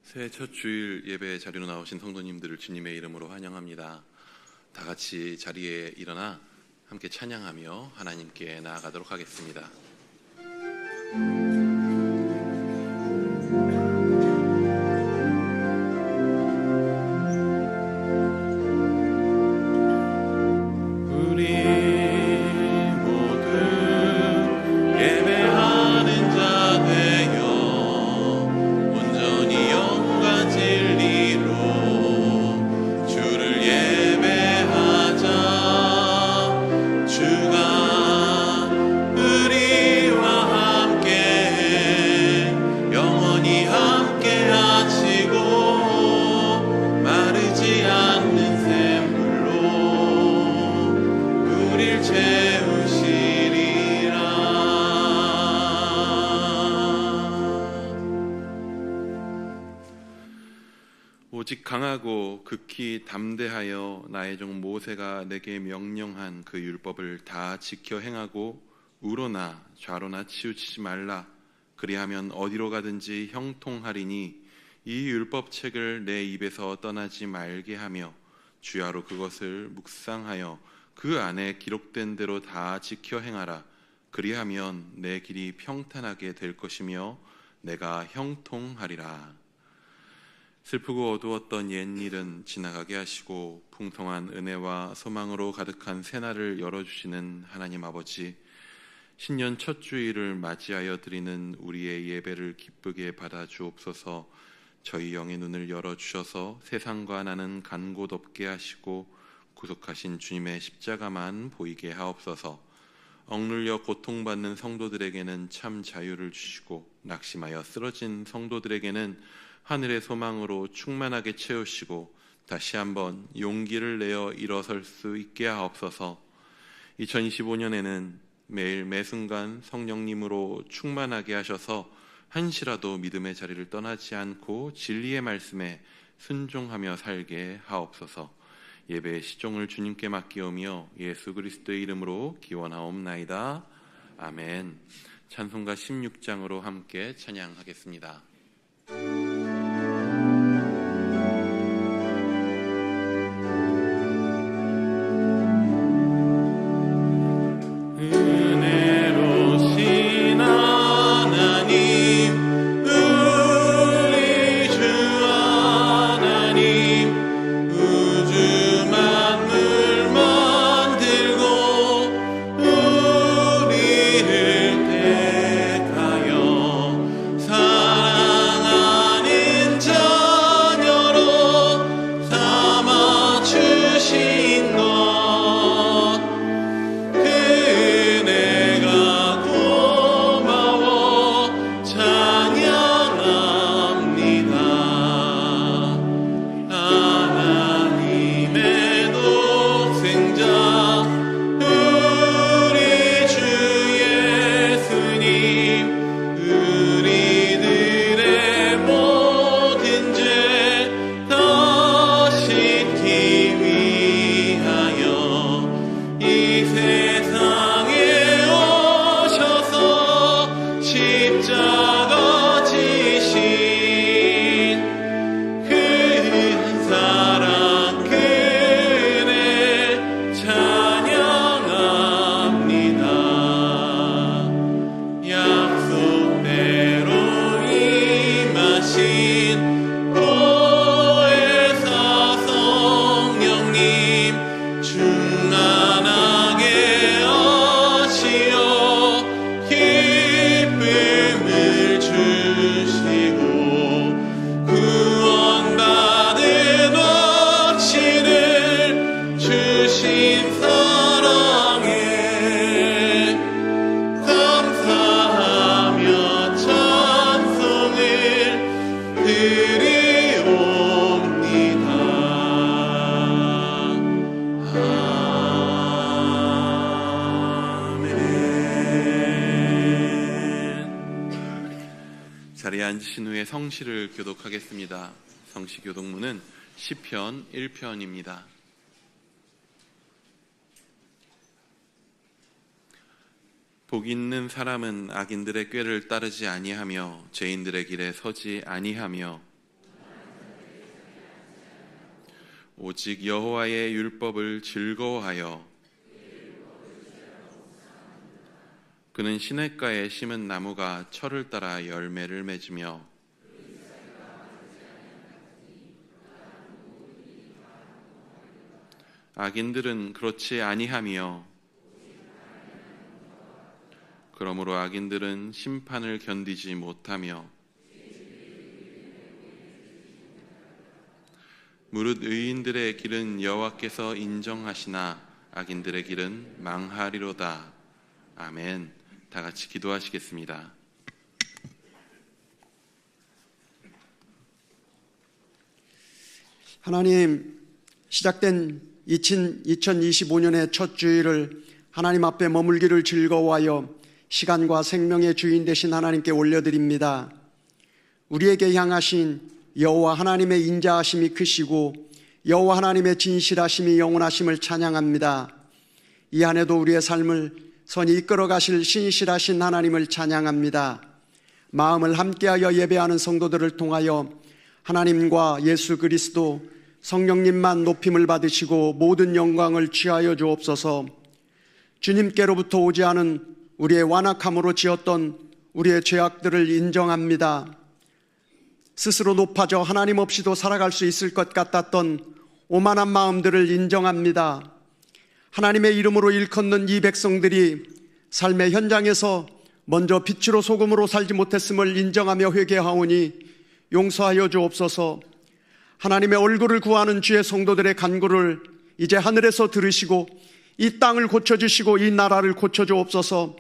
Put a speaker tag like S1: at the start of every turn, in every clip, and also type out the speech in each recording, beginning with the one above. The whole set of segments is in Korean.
S1: 새해 첫 주일 예배 자리로 나오신 성도님들을 주님의 이름으로 환영합니다. 다 같이 자리에 일어나 함께 찬양하며 하나님께 나아가도록 하겠습니다. 오직 강하고 극히 담대하여 나의 종 모세가 내게 명령한 그 율법을 다 지켜 행하고 우로나 좌로나 치우치지 말라. 그리하면 어디로 가든지 형통하리니 이 율법책을 내 입에서 떠나지 말게 하며 주야로 그것을 묵상하여 그 안에 기록된 대로 다 지켜 행하라. 그리하면 내 길이 평탄하게 될 것이며 내가 형통하리라. 슬프고 어두웠던 옛일은 지나가게 하시고 풍성한 은혜와 소망으로 가득한 새날을 열어주시는 하나님 아버지, 신년 첫 주일을 맞이하여 드리는 우리의 예배를 기쁘게 받아주옵소서. 저희 영의 눈을 열어주셔서 세상과 나는 간 곳 없게 하시고 구속하신 주님의 십자가만 보이게 하옵소서. 억눌려 고통받는 성도들에게는 참 자유를 주시고 낙심하여 쓰러진 성도들에게는 하늘의 소망으로 충만하게 채우시고 다시 한번 용기를 내어 일어설 수 있게 하옵소서. 2025년에는 매일 매순간 성령님으로 충만하게 하셔서 한시라도 믿음의 자리를 떠나지 않고 진리의 말씀에 순종하며 살게 하옵소서. 예배의 시종을 주님께 맡기오며 예수 그리스도의 이름으로 기원하옵나이다. 아멘. 찬송가 16장으로 함께 찬양하겠습니다. 자리에 앉으신 후에 성시를 교독하겠습니다. 성시 교독문은 시편 1편입니다. 복 있는 사람은 악인들의 꾀를 따르지 아니하며 죄인들의 길에 서지 아니하며 오직 여호와의 율법을 즐거워하여 그는 시냇가에 심은 나무가 철을 따라 열매를 맺으며 악인들은 그렇지 아니하며 그러므로 악인들은 심판을 견디지 못하며 무릇 의인들의 길은 여호와께서 인정하시나 악인들의 길은 망하리로다. 아멘. 다 같이 기도하시겠습니다.
S2: 하나님, 시작된 2025년의 첫 주일을 하나님 앞에 머물기를 즐거워하여 시간과 생명의 주인 되신 하나님께 올려드립니다. 우리에게 향하신 여호와 하나님의 인자하심이 크시고 여호와 하나님의 진실하심이 영원하심을 찬양합니다. 이 한 해도 우리의 삶을 선히 이끌어 가실 신실하신 하나님을 찬양합니다. 마음을 함께하여 예배하는 성도들을 통하여 하나님과 예수 그리스도 성령님만 높임을 받으시고 모든 영광을 취하여 주옵소서. 주님께로부터 오지 않은 우리의 완악함으로 지었던 우리의 죄악들을 인정합니다. 스스로 높아져 하나님 없이도 살아갈 수 있을 것 같았던 오만한 마음들을 인정합니다. 하나님의 이름으로 일컫는 이 백성들이 삶의 현장에서 먼저 빛으로 소금으로 살지 못했음을 인정하며 회개하오니 용서하여 주옵소서. 하나님의 얼굴을 구하는 주의 성도들의 간구를 이제 하늘에서 들으시고 이 땅을 고쳐주시고 이 나라를 고쳐주옵소서.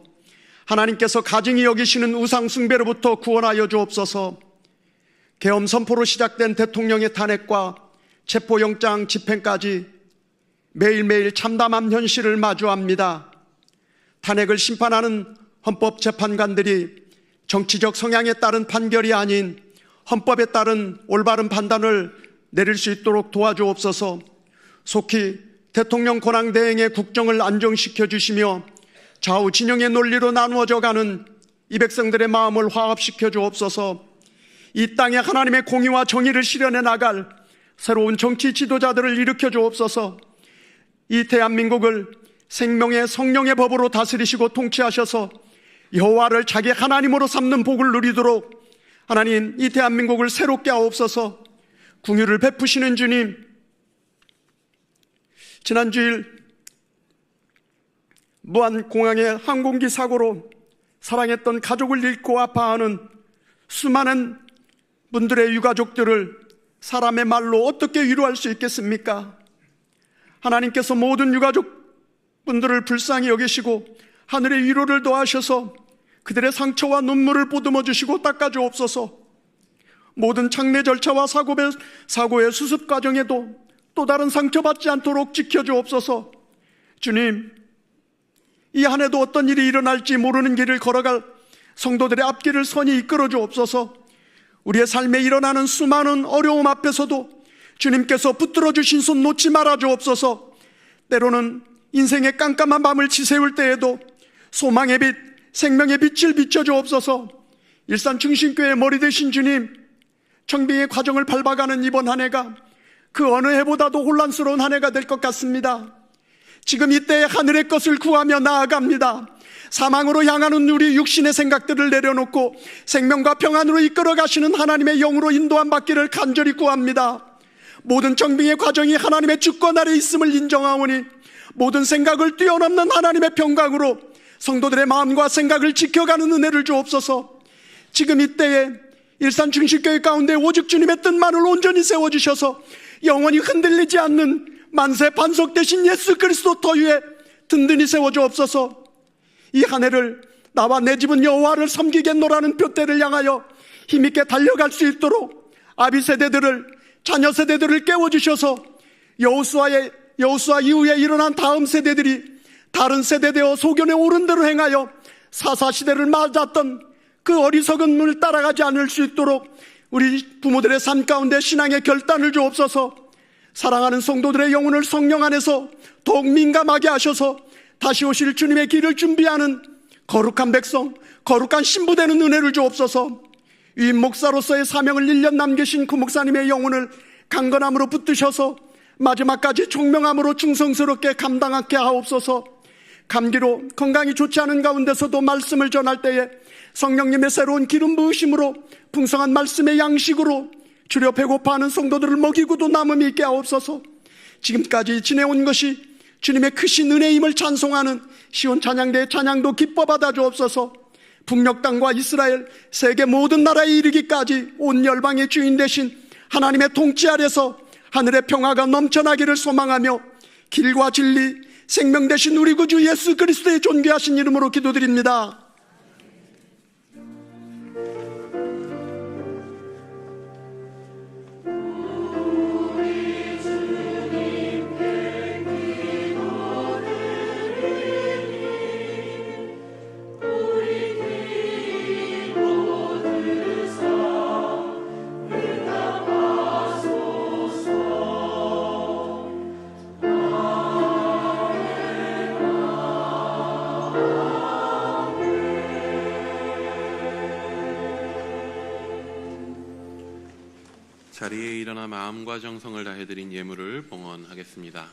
S2: 하나님께서 가증히 여기시는 우상 숭배로부터 구원하여 주옵소서. 계엄 선포로 시작된 대통령의 탄핵과 체포영장 집행까지 매일매일 참담한 현실을 마주합니다. 탄핵을 심판하는 헌법재판관들이 정치적 성향에 따른 판결이 아닌 헌법에 따른 올바른 판단을 내릴 수 있도록 도와주옵소서. 속히 대통령 권한대행의 국정을 안정시켜 주시며 좌우 진영의 논리로 나누어져 가는 이 백성들의 마음을 화합시켜 주옵소서. 이 땅에 하나님의 공의와 정의를 실현해 나갈 새로운 정치 지도자들을 일으켜 주옵소서. 이 대한민국을 생명의 성령의 법으로 다스리시고 통치하셔서 여호와를 자기 하나님으로 삼는 복을 누리도록 하나님, 이 대한민국을 새롭게 하옵소서. 긍휼을 베푸시는 주님, 지난 주일 무안공항의 항공기 사고로 사랑했던 가족을 잃고 아파하는 수많은 분들의 유가족들을 사람의 말로 어떻게 위로할 수 있겠습니까? 하나님께서 모든 유가족분들을 불쌍히 여기시고 하늘의 위로를 더하셔서 그들의 상처와 눈물을 보듬어 주시고 닦아주옵소서. 모든 장례 절차와 사고의 수습 과정에도 또 다른 상처받지 않도록 지켜주옵소서. 주님, 이 한 해도 어떤 일이 일어날지 모르는 길을 걸어갈 성도들의 앞길을 선히 이끌어 주옵소서. 우리의 삶에 일어나는 수많은 어려움 앞에서도 주님께서 붙들어 주신 손 놓지 말아 주옵소서. 때로는 인생의 깜깜한 밤을 지새울 때에도 소망의 빛, 생명의 빛을 비춰 주옵소서. 일산 중심교회의 머리 되신 주님, 청빙의 과정을 밟아가는 이번 한 해가 그 어느 해보다도 혼란스러운 한 해가 될 것 같습니다. 지금 이때에 하늘의 것을 구하며 나아갑니다. 사망으로 향하는 우리 육신의 생각들을 내려놓고 생명과 평안으로 이끌어 가시는 하나님의 영으로 인도함 받기를 간절히 구합니다. 모든 정빙의 과정이 하나님의 주권 아래 있음을 인정하오니 모든 생각을 뛰어넘는 하나님의 평강으로 성도들의 마음과 생각을 지켜가는 은혜를 주옵소서. 지금 이때에 일산 중심교회 가운데 오직 주님의 뜻만을 온전히 세워주셔서 영원히 흔들리지 않는 만세 반석 되신 예수 그리스도 터 위에 든든히 세워주옵소서. 이 한 해를 나와 내 집은 여호와를 섬기겠노라는 표대를 향하여 힘있게 달려갈 수 있도록 아비 세대들을, 자녀 세대들을 깨워주셔서 여호수아 이후에 일어난 다음 세대들이 다른 세대되어 소견에 옳은 대로 행하여 사사시대를 맞았던 그 어리석은 눈을 따라가지 않을 수 있도록 우리 부모들의 삶 가운데 신앙의 결단을 주옵소서. 사랑하는 성도들의 영혼을 성령 안에서 더욱 민감하게 하셔서 다시 오실 주님의 길을 준비하는 거룩한 백성, 거룩한 신부되는 은혜를 주옵소서. 유임 목사로서의 사명을 1년 남기신 그 목사님의 영혼을 강건함으로 붙드셔서 마지막까지 총명함으로 충성스럽게 감당하게 하옵소서. 감기로 건강이 좋지 않은 가운데서도 말씀을 전할 때에 성령님의 새로운 기름 부으심으로 풍성한 말씀의 양식으로 주려 배고파하는 성도들을 먹이고도 남음이 있게 하옵소서. 지금까지 지내온 것이 주님의 크신 은혜임을 찬송하는 시온 찬양대의 찬양도 기뻐 받아 주옵소서. 북녘 땅과 이스라엘, 세계 모든 나라에 이르기까지 온 열방의 주인 되신 하나님의 통치 아래서 하늘의 평화가 넘쳐나기를 소망하며 길과 진리, 생명 되신 우리 구주 예수 그리스도의 존귀하신 이름으로 기도드립니다.
S1: 자리에 일어나 마음과 정성을 다해드린 예물을 봉헌하겠습니다.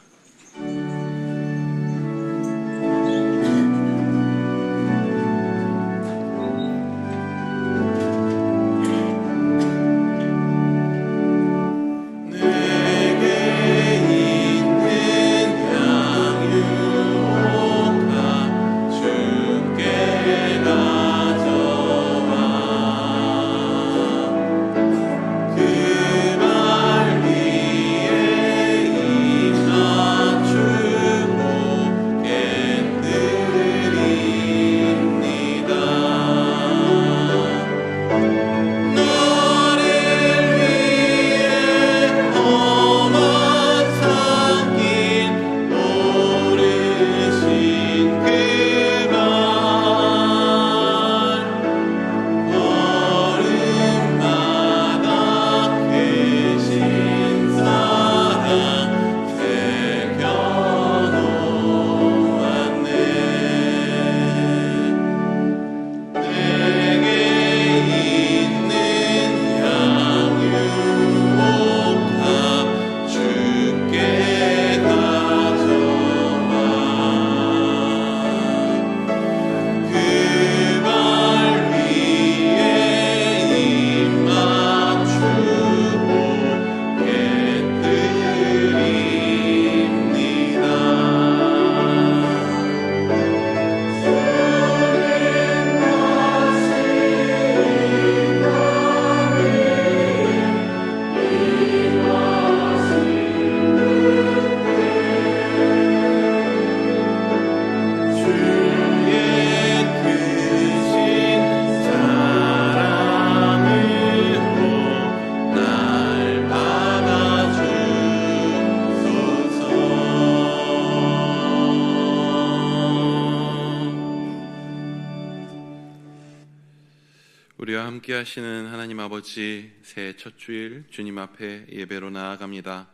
S1: 우리와 함께 하시는 하나님 아버지, 새해 첫 주일 주님 앞에 예배로 나아갑니다.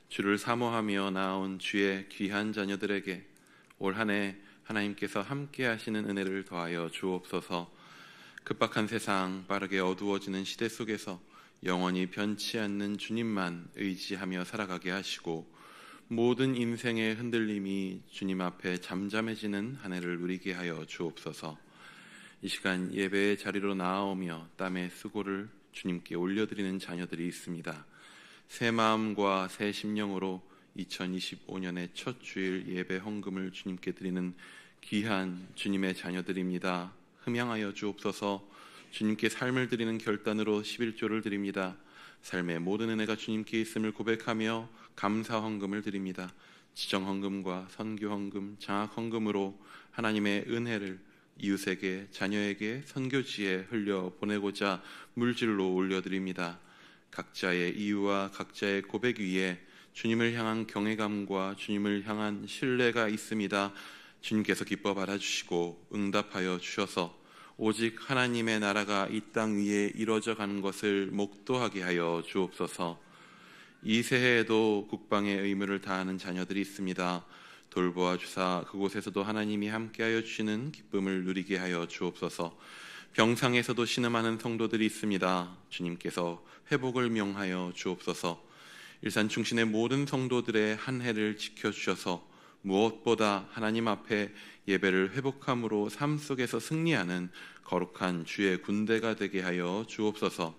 S1: 주를 사모하며 나아온 주의 귀한 자녀들에게 올 한 해 하나님께서 함께 하시는 은혜를 더하여 주옵소서. 급박한 세상, 빠르게 어두워지는 시대 속에서 영원히 변치 않는 주님만 의지하며 살아가게 하시고 모든 인생의 흔들림이 주님 앞에 잠잠해지는 한 해를 누리게 하여 주옵소서. 이 시간 예배의 자리로 나아오며 땀의 수고를 주님께 올려드리는 자녀들이 있습니다. 새 마음과 새 심령으로 2025년의 첫 주일 예배 헌금을 주님께 드리는 귀한 주님의 자녀들입니다. 흠양하여 주옵소서. 주님께 삶을 드리는 결단으로 11조를 드립니다. 삶의 모든 은혜가 주님께 있음을 고백하며 감사 헌금을 드립니다. 지정 헌금과 선교 헌금, 장학 헌금으로 하나님의 은혜를 이웃에게, 자녀에게, 선교지에 흘려보내고자 물질로 올려드립니다. 각자의 이유와 각자의 고백 위에 주님을 향한 경외감과 주님을 향한 신뢰가 있습니다. 주님께서 기뻐 받아주시고 응답하여 주셔서 오직 하나님의 나라가 이 땅 위에 이루어져 가는 것을 목도하게 하여 주옵소서. 이 새해에도 국방의 의무를 다하는 자녀들이 있습니다. 돌보아 주사 그곳에서도 하나님이 함께하여 주시는 기쁨을 누리게 하여 주옵소서. 병상에서도 신음하는 성도들이 있습니다. 주님께서 회복을 명하여 주옵소서. 일산충신의 모든 성도들의 한 해를 지켜주셔서 무엇보다 하나님 앞에 예배를 회복함으로 삶 속에서 승리하는 거룩한 주의 군대가 되게 하여 주옵소서.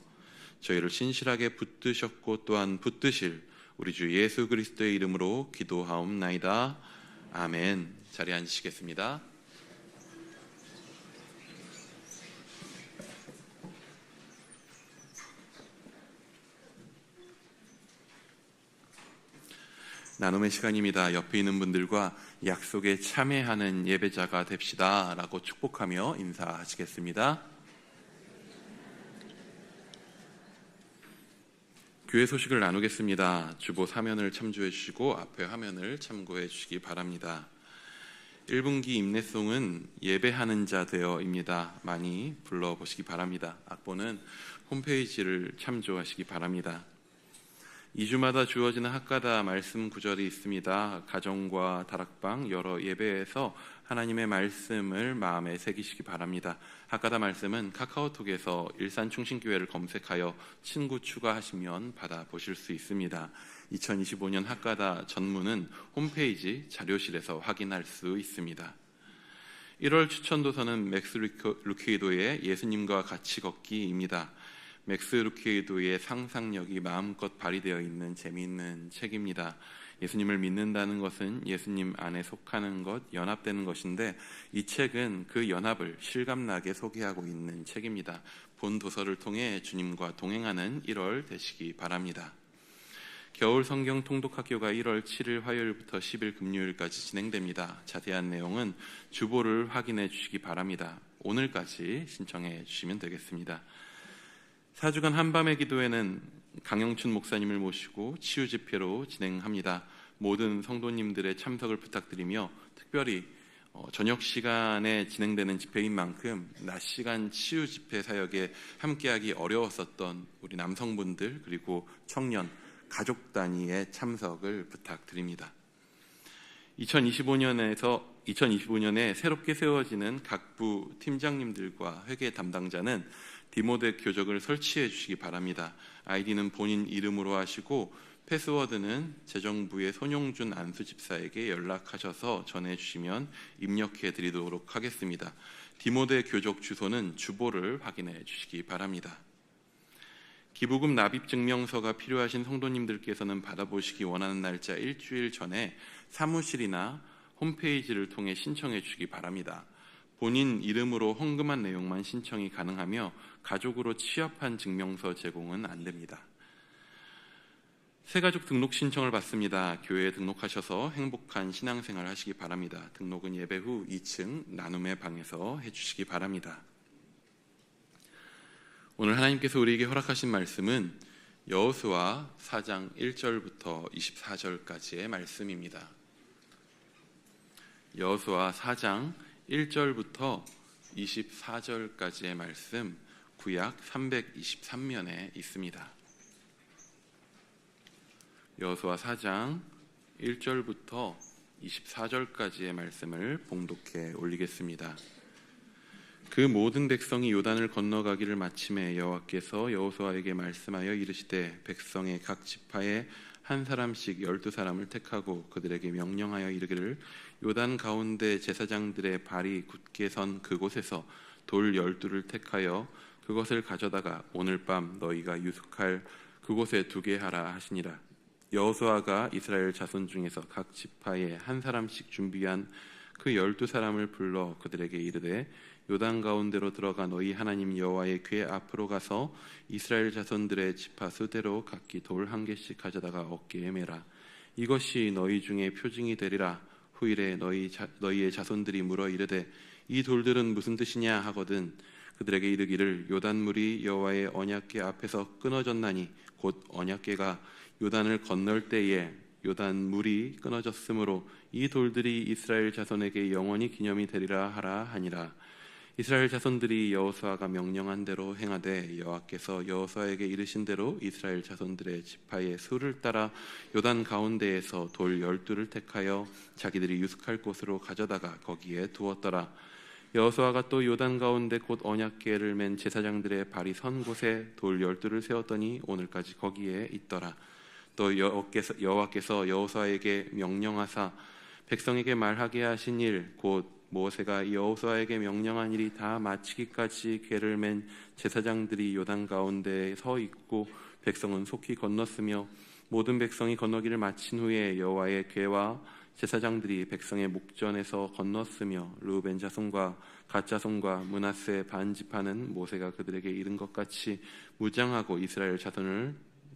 S1: 저희를 신실하게 붙드셨고 또한 붙드실 우리 주 예수 그리스도의 이름으로 기도하옵나이다. 아멘. 자리에 앉으시겠습니다. 나눔의 시간입니다. 옆에 있는 분들과 약속에 참여하는 예배자가 됩시다 라고 축복하며 인사하시겠습니다. 교회 소식을 나누겠습니다. 주보 사면을 참조해 주시고 앞에 화면을 참고해 주시기 바랍니다. 1분기 임내송은 예배하는 자 되어입니다. 많이 불러보시기 바랍니다. 악보는 홈페이지를 참조하시기 바랍니다. 2주마다 주어지는 학가다 말씀 구절이 있습니다. 가정과 다락방 여러 예배에서 하나님의 말씀을 마음에 새기시기 바랍니다. 학가다 말씀은 카카오톡에서 일산충신교회를 검색하여 친구 추가하시면 받아보실 수 있습니다. 2025년 학가다 전문은 홈페이지 자료실에서 확인할 수 있습니다. 1월 추천도서는 맥스 루케이도의 예수님과 같이 걷기입니다. 맥스 루케이도의 상상력이 마음껏 발휘되어 있는 재미있는 책입니다. 예수님을 믿는다는 것은 예수님 안에 속하는 것, 연합되는 것인데 이 책은 그 연합을 실감나게 소개하고 있는 책입니다. 본 도서를 통해 주님과 동행하는 1월 되시기 바랍니다. 겨울 성경 통독학교가 1월 7일 화요일부터 10일 금요일까지 진행됩니다. 자세한 내용은 주보를 확인해 주시기 바랍니다. 오늘까지 신청해 주시면 되겠습니다. 4주간 한밤의 기도회는 강영춘 목사님을 모시고 치유 집회로 진행합니다. 모든 성도님들의 참석을 부탁드리며 특별히 저녁 시간에 진행되는 집회인 만큼 낮 시간 치유 집회 사역에 함께하기 어려웠었던 우리 남성분들 그리고 청년, 가족 단위의 참석을 부탁드립니다. 2025년에 새롭게 세워지는 각부 팀장님들과 회계 담당자는 디모데 교적을 설치해 주시기 바랍니다. 아이디는 본인 이름으로 하시고 패스워드는 재정부의 손용준 안수집사에게 연락하셔서 전해주시면 입력해 드리도록 하겠습니다. 디모데 교적 주소는 주보를 확인해 주시기 바랍니다. 기부금 납입 증명서가 필요하신 성도님들께서는 받아보시기 원하는 날짜 일주일 전에 사무실이나 홈페이지를 통해 신청해 주시기 바랍니다. 본인 이름으로 헌금한 내용만 신청이 가능하며 가족으로 취합한 증명서 제공은 안 됩니다. 새가족 등록 신청을 받습니다. 교회에 등록하셔서 행복한 신앙생활 하시기 바랍니다. 등록은 예배 후 2층 나눔의 방에서 해주시기 바랍니다. 오늘 하나님께서 우리에게 허락하신 말씀은 여호수아 4장 1절부터 24절까지의 말씀입니다. 여호수아 4장 1절부터 24절까지의 말씀 구약 323면에 있습니다. 여호수아 4장 1절부터 24절까지의 말씀을 봉독해 올리겠습니다. 그 모든 백성이 요단을 건너가기를 마침에 여호와께서 여호수아에게 말씀하여 이르시되 백성의 각 지파에 한 사람씩 12사람을 택하고 그들에게 명령하여 이르기를 요단 가운데 제사장들의 발이 굳게 선 그곳에서 돌 12를 택하여 그것을 가져다가 오늘 밤 너희가 유숙할 그곳에 두게 하라 하시니라. 여호수아가 이스라엘 자손 중에서 각 지파에 한 사람씩 준비한 그 12사람을 불러 그들에게 이르되 요단 가운데로 들어가 너희 하나님 여호와의 궤 앞으로 가서 이스라엘 자손들의 지파 수대로 각기 돌 한 개씩 가져다가 어깨에 매라. 이것이 너희 중에 표징이 되리라. 후일에 너희의 자손들이 물어 이르되 이 돌들은 무슨 뜻이냐 하거든 그들에게 이르기를 요단물이 여호와의 언약궤 앞에서 끊어졌나니 곧 언약궤가 요단을 건널 때에 요단물이 끊어졌으므로 이 돌들이 이스라엘 자손에게 영원히 기념이 되리라 하라 하니라. 이스라엘 자손들이 여호수아가 명령한 대로 행하되 여호와께서 여호수아에게 이르신 대로 이스라엘 자손들의 지파의 수를 따라 요단 가운데에서 돌 12를 택하여 자기들이 유숙할 곳으로 가져다가 거기에 두었더라. 여호수아가 또 요단 가운데 곧 언약궤를 맨 제사장들의 발이 선 곳에 돌 12를 세웠더니 오늘까지 거기에 있더라. 또 여호와께서 여호수아에게 명령하사 백성에게 말하게 하신 일 곧 모세가 여호수아에게 명령한 일이 다 마치기까지 궤를 맨 제사장들이 요단 가운데에 서 있고 백성은 속히 건넜으며 모든 백성이 건너기를 마친 후에 여호와의 궤와 제사장들이 백성의 목전에서 건넜으며 르우벤 자손과 갓 자손과 므낫세 반 지파는 모세가 그들에게 이른 것 같이 무장하고 이스라엘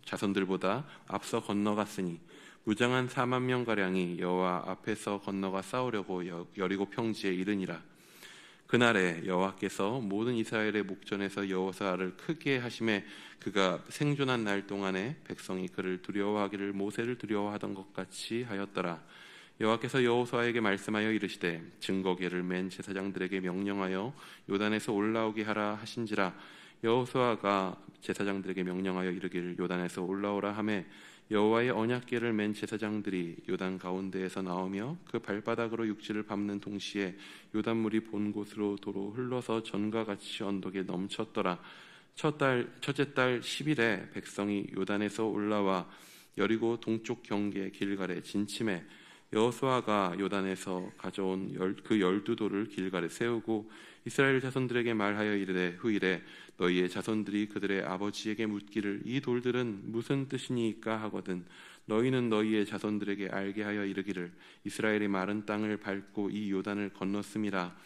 S1: 자손들보다 앞서 건너갔으니 무장한 4만 명 가량이 여호와 앞에서 건너가 싸우려고 여리고 평지에 이르니라. 그날에 여호와께서 모든 이스라엘의 목전에서 여호수아를 크게 하심에 그가 생존한 날 동안에 백성이 그를 두려워하기를 모세를 두려워하던 것 같이 하였더라. 여호와께서 여호수아에게 말씀하여 이르시되 증거궤를 맨 제사장들에게 명령하여 요단에서 올라오게 하라 하신지라. 여호수아가 제사장들에게 명령하여 이르기를 요단에서 올라오라 하매 여호와의 언약궤를 맨 제사장들이 요단 가운데에서 나오며 그 발바닥으로 육지를 밟는 동시에 요단물이 본 곳으로 도로 흘러서 전과 같이 언덕에 넘쳤더라. 첫째 달 10일에 백성이 요단에서 올라와 여리고 동쪽 경계 길갈에 진침해 여호수아가 요단에서 가져온 그 12돌을 길갈에 세우고 이스라엘 자손들에게 말하여 이르되 후일에 너희의 자손들이 그들의 아버지에게 묻기를 이 돌들은 무슨 뜻이니까 하거든 너희는 너희의 자손들에게 알게 하여 이르기를 이스라엘이 마른 땅을 밟고 이 요단을 건넜음이라.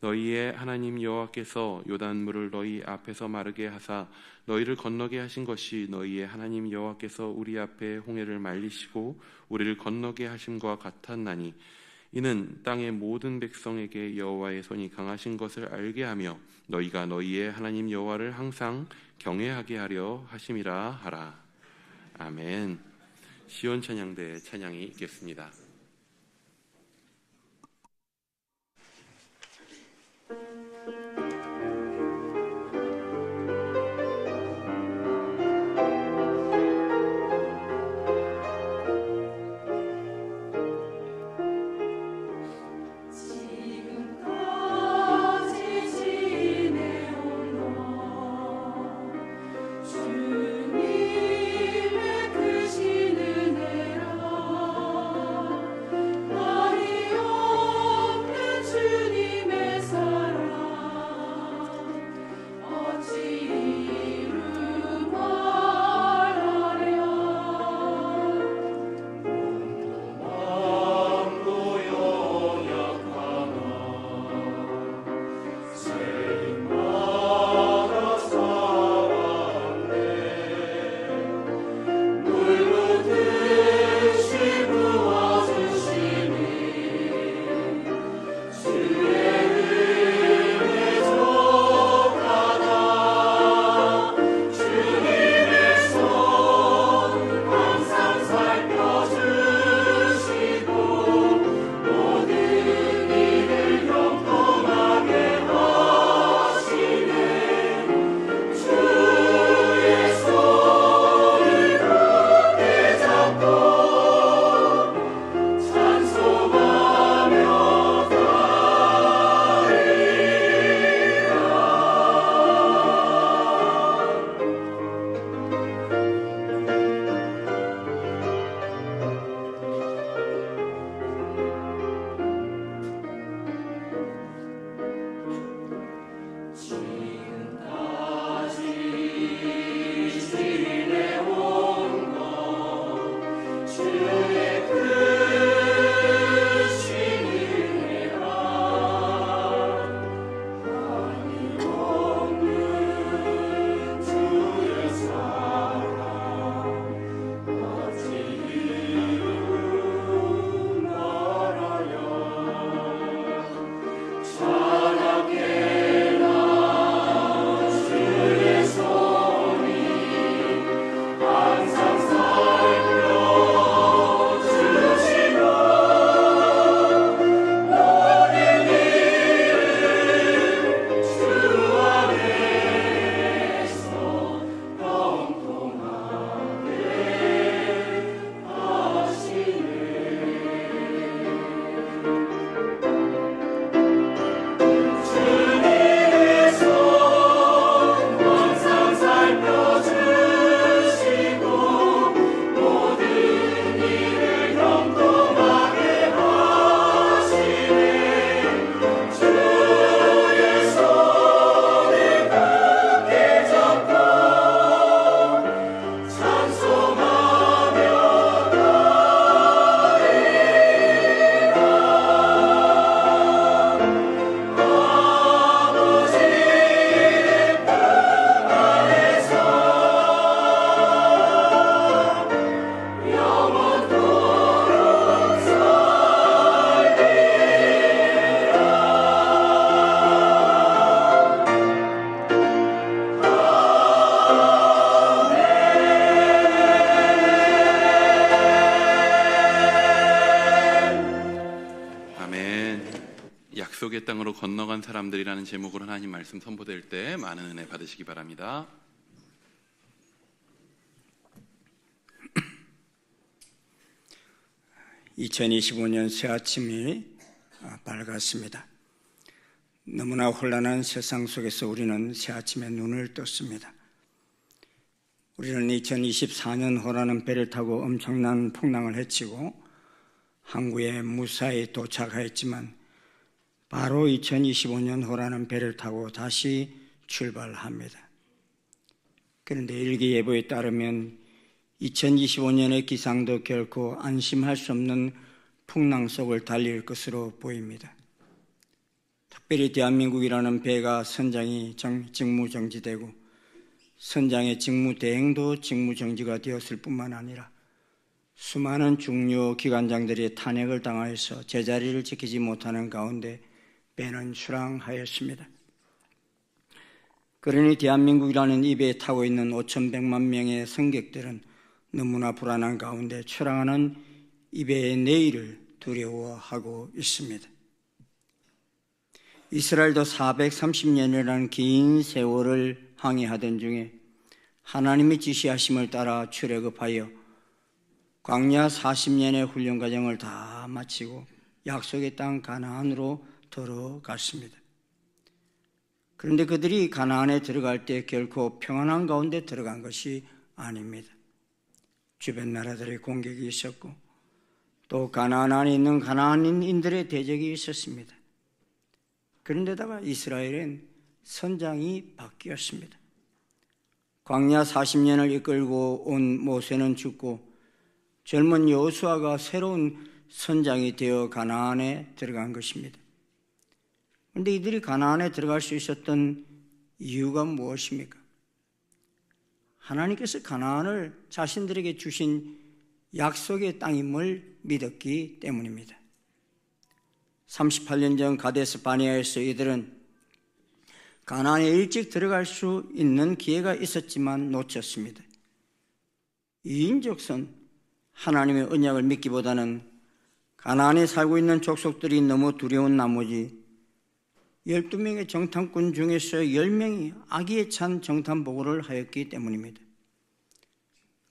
S1: 너희의 하나님 여호와께서 요단물을 너희 앞에서 마르게 하사 너희를 건너게 하신 것이 너희의 하나님 여호와께서 우리 앞에 홍해를 말리시고 우리를 건너게 하심과 같았나니 이는 땅의 모든 백성에게 여호와의 손이 강하신 것을 알게 하며 너희가 너희의 하나님 여호와를 항상 경외하게 하려 하심이라 하라. 아멘. 시온 찬양대의 찬양이 있겠습니다.
S3: 주님의 크신 은혜라
S1: 땅으로 건너간 사람들이라는 제목으로 하나님 말씀 선포될 때 많은 은혜 받으시기 바랍니다.
S3: (2025년) 새아침이 밝았습니다. 너무나 혼란한 세상 속에서 우리는 새아침에 눈을 떴습니다. 우리는 2024년 호라는 배를 타고 엄청난 풍랑을 헤치고 항구에 무사히 도착하였지만 바로 2025년 호라는 배를 타고 다시 출발합니다. 그런데 일기예보에 따르면 2025년의 기상도 결코 안심할 수 없는 풍랑 속을 달릴 것으로 보입니다. 특별히 대한민국이라는 배가 선장이 직무정지되고 선장의 직무대행도 직무정지가 되었을 뿐만 아니라 수많은 중요 기관장들이 탄핵을 당하여서 제자리를 지키지 못하는 가운데 배는 출항하였습니다. 그러니 대한민국이라는 이 배에 타고 있는 5,100만 명의 승객들은 너무나 불안한 가운데 출항하는 이 배의 내일을 두려워하고 있습니다. 이스라엘도 430년이라는 긴 세월을 항해하던 중에 하나님의 지시하심을 따라 출애굽하여 광야 40년의 훈련 과정을 다 마치고 약속의 땅 가나안으로 들어갔습니다. 그런데 그들이 가나안에 들어갈 때 결코 평안한 가운데 들어간 것이 아닙니다. 주변 나라들의 공격이 있었고 또 가나안 안에 있는 가나안인들의 대적이 있었습니다. 그런데다가 이스라엘은 선장이 바뀌었습니다. 광야 40년을 이끌고 온 모세는 죽고 젊은 여호수아가 새로운 선장이 되어 가나안에 들어간 것입니다. 그런데 이들이 가나안에 들어갈 수 있었던 이유가 무엇입니까? 하나님께서 가나안을 자신들에게 주신 약속의 땅임을 믿었기 때문입니다. 38년 전 가데스 바네아에서 이들은 가나안에 일찍 들어갈 수 있는 기회가 있었지만 놓쳤습니다. 이인적선 하나님의 언약을 믿기보다는 가나안에 살고 있는 족속들이 너무 두려운 나머지 12명의 정탐꾼 중에서 10명이 악의에 찬 정탐 보고를 하였기 때문입니다.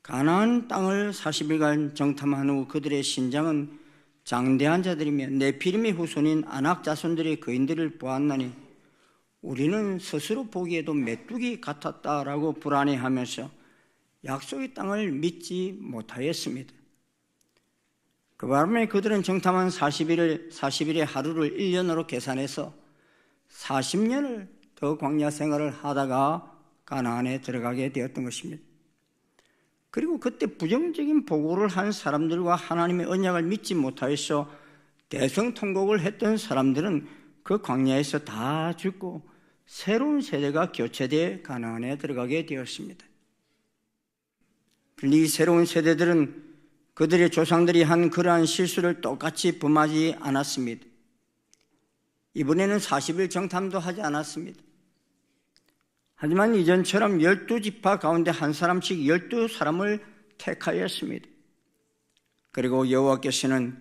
S3: 가나안 땅을 40일간 정탐한 후 그들의 신장은 장대한 자들이며 네피림의 후손인 아낙 자손들의 거인들을 보았나니 우리는 스스로 보기에도 메뚜기 같았다라고 불안해하면서 약속의 땅을 믿지 못하였습니다. 그 바람에 그들은 정탐한 40일의 하루를 1년으로 계산해서 40년을 더 광야 생활을 하다가 가나안에 들어가게 되었던 것입니다. 그리고 그때 부정적인 보고를 한 사람들과 하나님의 언약을 믿지 못하여서 대성통곡을 했던 사람들은 그 광야에서 다 죽고 새로운 세대가 교체되어 가나안에 들어가게 되었습니다. 이 새로운 세대들은 그들의 조상들이 한 그러한 실수를 똑같이 범하지 않았습니다. 이번에는 40일 정탐도 하지 않았습니다. 하지만 이전처럼 12지파 가운데 한 사람씩 12사람을 택하였습니다. 그리고 여호와께서는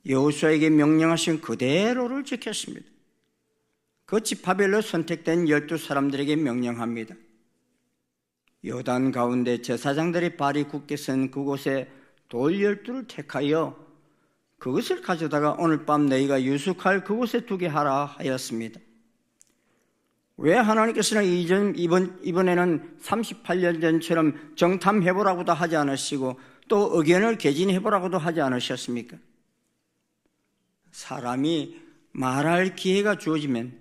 S3: 여호수아에게 명령하신 그대로를 지켰습니다. 그 지파별로 선택된 12사람들에게 명령합니다. 요단 가운데 제사장들의 발이 굳게 선 그곳에 돌 12를 택하여 그것을 가져다가 오늘 밤 너희가 유숙할 그곳에 두게 하라 하였습니다. 왜 하나님께서는 이번에는 38년 전처럼 정탐해보라고도 하지 않으시고 또 의견을 개진해보라고도 하지 않으셨습니까? 사람이 말할 기회가 주어지면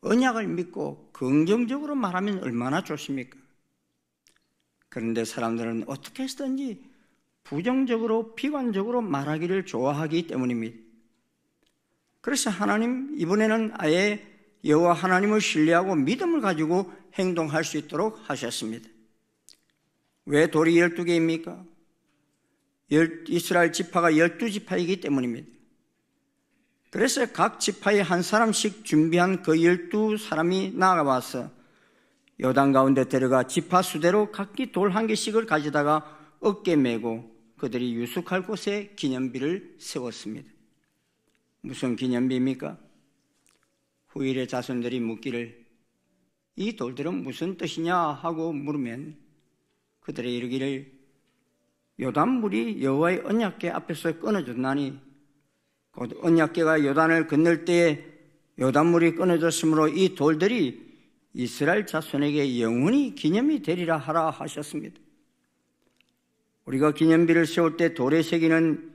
S3: 언약을 믿고 긍정적으로 말하면 얼마나 좋습니까? 그런데 사람들은 어떻게 해서든지 부정적으로 비관적으로 말하기를 좋아하기 때문입니다. 그래서 하나님 이번에는 아예 여호와 하나님을 신뢰하고 믿음을 가지고 행동할 수 있도록 하셨습니다. 왜 돌이 12개입니까? 이스라엘 지파가 12지파이기 때문입니다. 그래서 각 지파에 한 사람씩 준비한 그 12사람이 나아가서 요단 가운데 들어가 지파 수대로 각기 돌 한 개씩을 가져다가 어깨 메고 그들이 유숙할 곳에 기념비를 세웠습니다. 무슨 기념비입니까? 후일의 자손들이 묻기를 이 돌들은 무슨 뜻이냐 하고 물으면 그들이 이르기를 요단물이 여호와의 언약궤 앞에서 끊어졌나니 곧 언약궤가 요단을 건널 때에 요단물이 끊어졌으므로 이 돌들이 이스라엘 자손에게 영원히 기념이 되리라 하라 하셨습니다. 우리가 기념비를 세울 때 돌에 새기는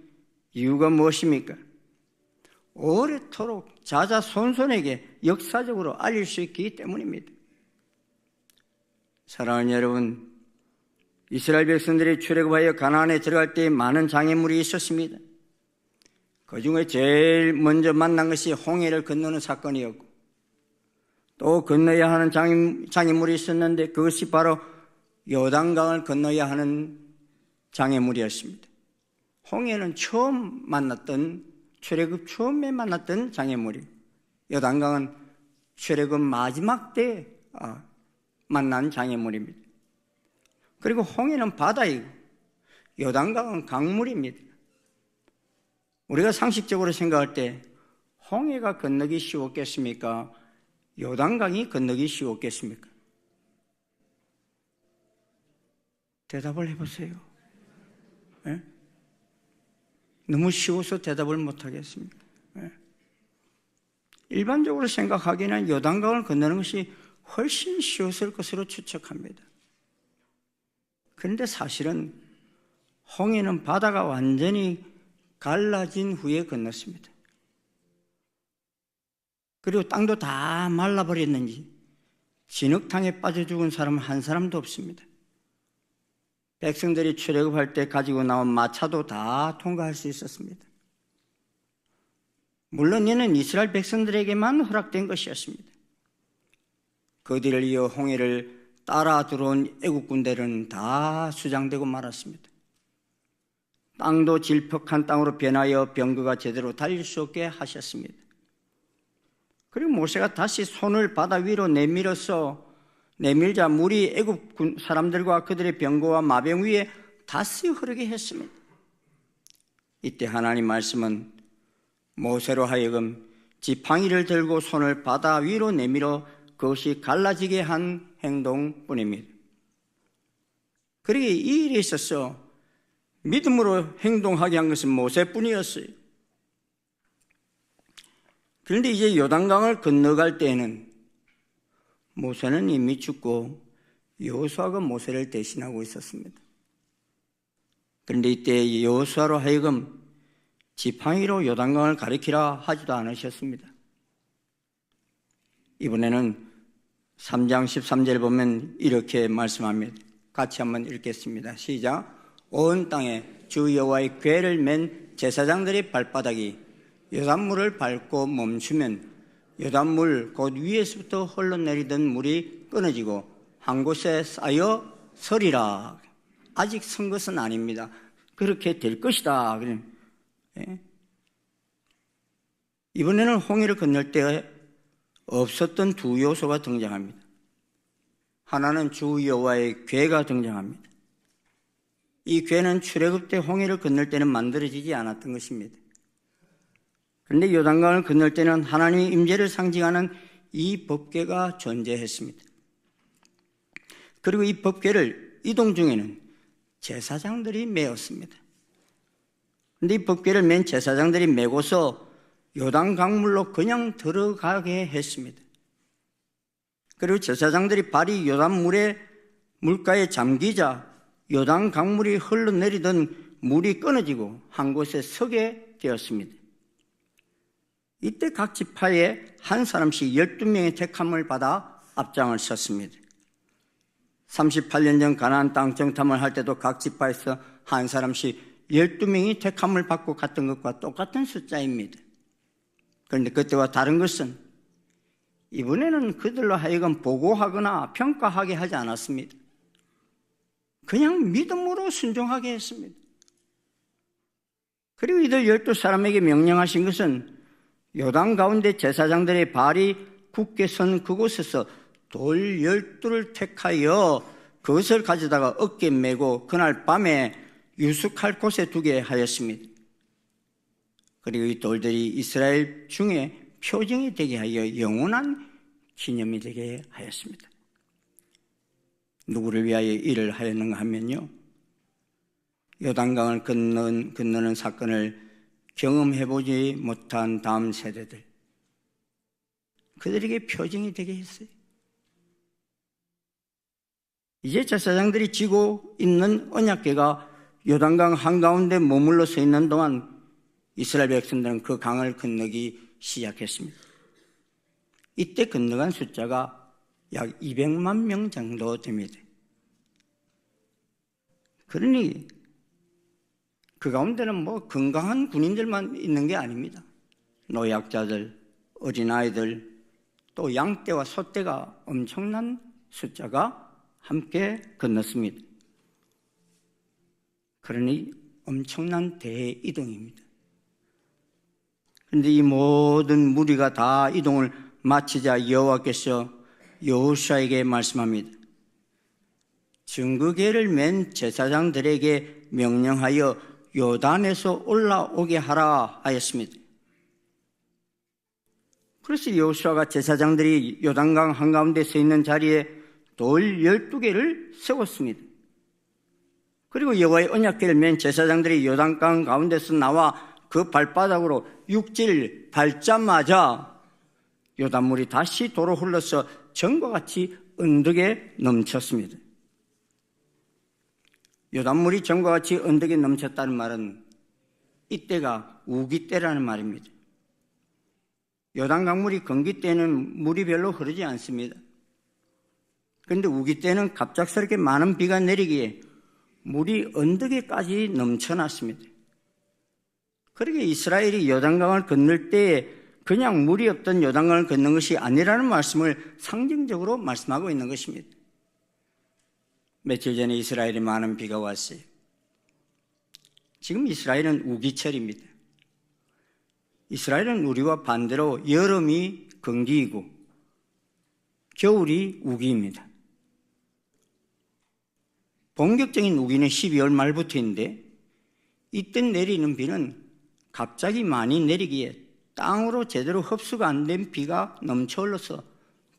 S3: 이유가 무엇입니까? 오래도록 자자손손에게 역사적으로 알릴 수 있기 때문입니다. 사랑하는 여러분, 이스라엘 백성들이 출애굽하여 가나안에 들어갈 때 많은 장애물이 있었습니다. 그 중에 제일 먼저 만난 것이 홍해를 건너는 사건이었고 또 건너야 하는 장애물이 있었는데 그것이 바로 요단강을 건너야 하는 장애물이었습니다. 홍해는 처음 만났던 출애굽 처음에 만났던 장애물이고 요단강은 출애굽 마지막 때 만난 장애물입니다. 그리고 홍해는 바다이고 요단강은 강물입니다. 우리가 상식적으로 생각할 때 홍해가 건너기 쉬웠겠습니까? 요단강이 건너기 쉬웠겠습니까? 대답을 해보세요. 네? 너무 쉬워서 대답을 못하겠습니까? 네? 일반적으로 생각하기에는 요단강을 건너는 것이 훨씬 쉬웠을 것으로 추측합니다. 그런데 사실은 홍해는 바다가 완전히 갈라진 후에 건넜습니다. 그리고 땅도 다 말라버렸는지 진흙탕에 빠져 죽은 사람은 한 사람도 없습니다. 백성들이 출애굽할 때 가지고 나온 마차도 다 통과할 수 있었습니다. 물론 이는 이스라엘 백성들에게만 허락된 것이었습니다. 그 뒤를 이어 홍해를 따라 들어온 애국 군대는 다 수장되고 말았습니다. 땅도 질퍽한 땅으로 변하여 병거가 제대로 달릴 수 없게 하셨습니다. 그리고 모세가 다시 손을 바다 위로 내밀자 물이 애굽 사람들과 그들의 병거와 마병 위에 다시 흐르게 했습니다. 이때 하나님 말씀은 모세로 하여금 지팡이를 들고 손을 바다 위로 내밀어 그것이 갈라지게 한 행동뿐입니다. 그러기에 이 일에 있어서 믿음으로 행동하게 한 것은 모세뿐이었어요. 그런데 이제 요단강을 건너갈 때에는 모세는 이미 죽고 여호수아가 모세를 대신하고 있었습니다. 그런데 이때 여호수아로 하여금 지팡이로 요단강을 가리키라 하지도 않으셨습니다. 이번에는 3장 13절 보면 이렇게 말씀합니다. 같이 한번 읽겠습니다. 시작. 온 땅에 주 여호와의 궤를 맨 제사장들의 발바닥이 요단물을 밟고 멈추면 요단물 곧 위에서부터 흘러내리던 물이 끊어지고 한 곳에 쌓여 서리라. 아직 선 것은 아닙니다. 그렇게 될 것이다. 이번에는 홍해를 건널 때 없었던 두 요소가 등장합니다. 하나는 주 여호와의 궤가 등장합니다. 이 궤는 출애굽 때 홍해를 건널 때는 만들어지지 않았던 것입니다. 그런데 요단강을 건널 때는 하나님의 임재를 상징하는 이 법궤가 존재했습니다. 그리고 이 법궤를 이동 중에는 제사장들이 메었습니다. 그런데 이 법궤를 맨 제사장들이 메고서 요단 강물로 그냥 들어가게 했습니다. 그리고 제사장들이 발이 요단 물가에 잠기자 요단 강물이 흘러내리던 물이 끊어지고 한 곳에 서게 되었습니다. 이때 각 지파에 한 사람씩 12명의 택함을 받아 앞장을 섰습니다. 38년 전 가나안 땅 정탐을 할 때도 각 지파에서 한 사람씩 12명이 택함을 받고 갔던 것과 똑같은 숫자입니다. 그런데 그때와 다른 것은 이번에는 그들로 하여금 보고하거나 평가하게 하지 않았습니다. 그냥 믿음으로 순종하게 했습니다. 그리고 이들 12사람에게 명령하신 것은 요단 가운데 제사장들의 발이 굳게 선 그곳에서 돌 12를 택하여 그것을 가져다가 어깨에 메고 그날 밤에 유숙할 곳에 두게 하였습니다. 그리고 이 돌들이 이스라엘 중에 표징이 되게 하여 영원한 기념이 되게 하였습니다. 누구를 위하여 이를 하였는가 하면요, 요단강을 건너는 사건을 경험해보지 못한 다음 세대들, 그들에게 표징이 되게 했어요. 이제 제사장들이 지고 있는 언약궤가 요단강 한가운데 머물러 서 있는 동안 이스라엘 백성들은 그 강을 건너기 시작했습니다. 이때 건너간 숫자가 약 200만 명 정도 됩니다. 그러니 그 가운데는 뭐 건강한 군인들만 있는 게 아닙니다. 노약자들, 어린아이들, 또 양떼와 소떼가 엄청난 숫자가 함께 건넜습니다. 그러니 엄청난 대이동입니다. 그런데 이 모든 무리가 다 이동을 마치자 여호와께서 여호수아에게 말씀합니다. 증거궤를 맨 제사장들에게 명령하여 요단에서 올라오게 하라 하였습니다. 그래서 여호수아가 제사장들이 요단강 한가운데 서 있는 자리에 돌 12개를 세웠습니다. 그리고 여호와의 언약궤를 맨 제사장들이 요단강 가운데서 나와 그 발바닥으로 육지를 밟자마자 요단물이 다시 도로 흘러서 전과 같이 언덕에 넘쳤습니다. 요단물이 전과 같이 언덕에 넘쳤다는 말은 이때가 우기 때라는 말입니다. 요단강물이 건기 때는 물이 별로 흐르지 않습니다. 그런데 우기 때는 갑작스럽게 많은 비가 내리기에 물이 언덕에까지 넘쳐났습니다. 그러게 이스라엘이 요단강을 건널 때에 그냥 물이 없던 요단강을 건넌 것이 아니라는 말씀을 상징적으로 말씀하고 있는 것입니다. 며칠 전에 이스라엘에 많은 비가 왔어요. 지금 이스라엘은 우기철입니다. 이스라엘은 우리와 반대로 여름이 건기이고 겨울이 우기입니다. 본격적인 우기는 12월 말부터인데 이때 내리는 비는 갑자기 많이 내리기에 땅으로 제대로 흡수가 안 된 비가 넘쳐 흘러서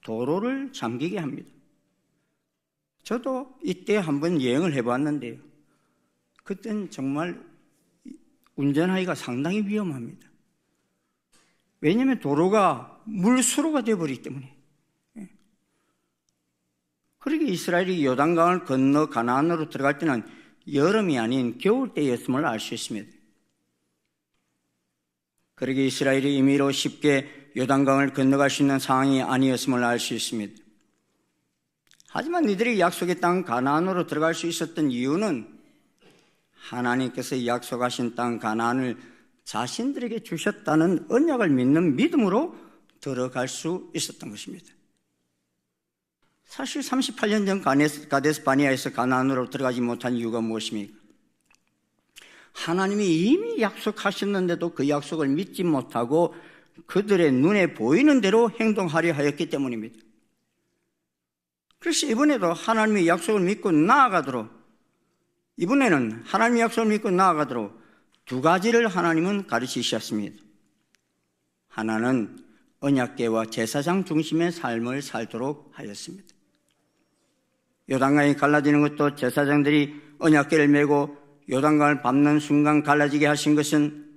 S3: 도로를 잠기게 합니다. 저도 이때 한번 여행을 해봤는데요, 그때는 정말 운전하기가 상당히 위험합니다. 왜냐하면 도로가 물수로가 되어버리기 때문에. 그러게 이스라엘이 요단강을 건너 가나안으로 들어갈 때는 여름이 아닌 겨울 때였음을 알 수 있습니다. 그러게 이스라엘이 임의로 쉽게 요단강을 건너갈 수 있는 상황이 아니었음을 알 수 있습니다. 하지만 이들이 약속의 땅 가나안으로 들어갈 수 있었던 이유는 하나님께서 약속하신 땅 가나안을 자신들에게 주셨다는 언약을 믿는 믿음으로 들어갈 수 있었던 것입니다. 사실 38년 전 가데스 바네아에서 가나안으로 들어가지 못한 이유가 무엇입니까? 하나님이 이미 약속하셨는데도 그 약속을 믿지 못하고 그들의 눈에 보이는 대로 행동하려 하였기 때문입니다. 그래서 이번에도 하나님의 약속을 믿고 나아가도록, 이번에는 하나님의 약속을 믿고 나아가도록 두 가지를 하나님은 가르치셨습니다. 하나는 언약궤와 제사장 중심의 삶을 살도록 하였습니다. 요단강이 갈라지는 것도 제사장들이 언약궤를 메고 요단강을 밟는 순간 갈라지게 하신 것은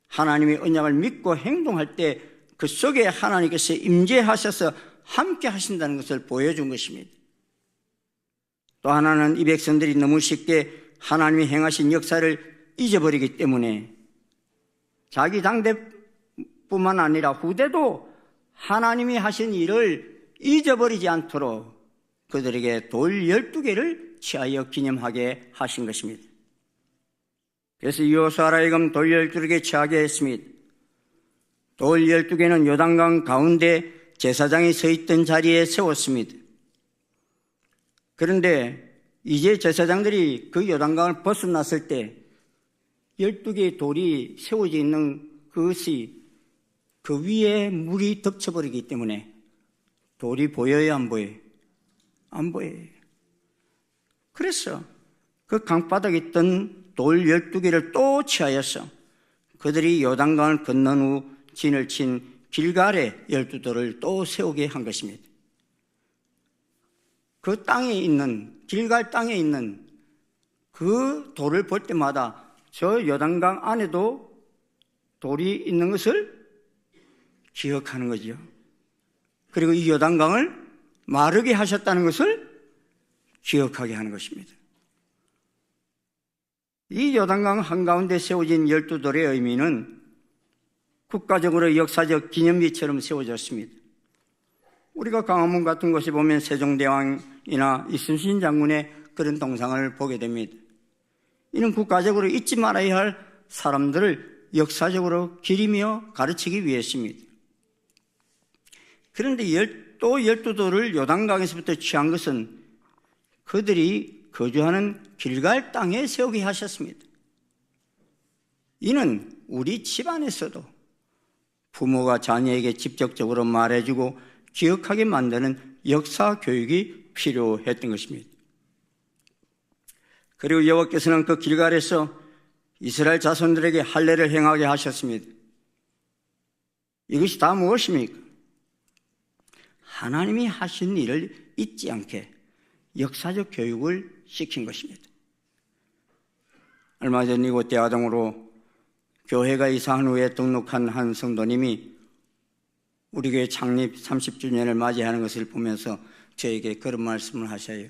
S3: 하나님의 언약을 믿고 행동할 때 그 속에 하나님께서 임재하셔서 함께 하신다는 것을 보여준 것입니다. 또 하나는 이 백성들이 너무 쉽게 하나님이 행하신 역사를 잊어버리기 때문에 자기 당대뿐만 아니라 후대도 하나님이 하신 일을 잊어버리지 않도록 그들에게 돌 12개를 취하여 기념하게 하신 것입니다. 그래서 여호수아로 하여금 돌 12개 취하게 했습니다. 돌 12개는 요단강 가운데 제사장이 서 있던 자리에 세웠습니다. 그런데 이제 제사장들이 그 요단강을 벗어났을 때 12개의 돌이 세워져 있는 그것이 그 위에 물이 덮쳐버리기 때문에 돌이 보여요, 안 보여요? 안 보여요. 그래서 그 강바닥에 있던 돌 12개를 또 취하여서 그들이 요단강을 건넌 후 진을 친 길갈에 12돌을 또 세우게 한 것입니다. 그 땅에 있는, 길갈 땅에 있는 그 돌을 볼 때마다 저 요단강 안에도 돌이 있는 것을 기억하는 거죠. 그리고 이 요단강을 마르게 하셨다는 것을 기억하게 하는 것입니다. 이 요단강 한가운데 세워진 12돌의 의미는 국가적으로 역사적 기념비처럼 세워졌습니다. 우리가 광화문 같은 곳에 보면 세종대왕이나 이순신 장군의 그런 동상을 보게 됩니다. 이는 국가적으로 잊지 말아야 할 사람들을 역사적으로 기리며 가르치기 위해서입니다. 그런데 또 12돌을 요단강에서부터 취한 것은 그들이 거주하는 길갈 땅에 세우게 하셨습니다. 이는 우리 집안에서도 부모가 자녀에게 직접적으로 말해주고 기억하게 만드는 역사 교육이 필요했던 것입니다. 그리고 여호와께서는 그 길갈에서 이스라엘 자손들에게 할례를 행하게 하셨습니다. 이것이 다 무엇입니까? 하나님이 하신 일을 잊지 않게 역사적 교육을 시킨 것입니다. 얼마 전 이곳 대화동으로 교회가 이사한 후에 등록한 한 성도님이 우리 교회 창립 30주년을 맞이하는 것을 보면서 저에게 그런 말씀을 하셔요.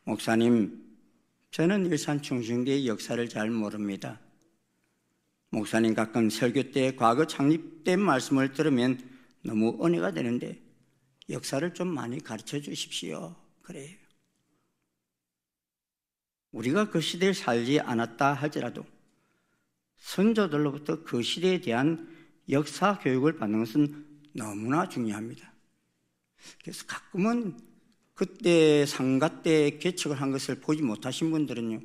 S3: 목사님, 저는 일산 충신교의 역사를 잘 모릅니다. 목사님 가끔 설교 때 과거 창립된 말씀을 들으면 너무 은혜가 되는데 역사를 좀 많이 가르쳐 주십시오. 그래요. 우리가 그 시대에 살지 않았다 할지라도 선조들로부터 그 시대에 대한 역사 교육을 받는 것은 너무나 중요합니다. 그래서 가끔은 그때 상가 때 개척을 한 것을 보지 못하신 분들은요,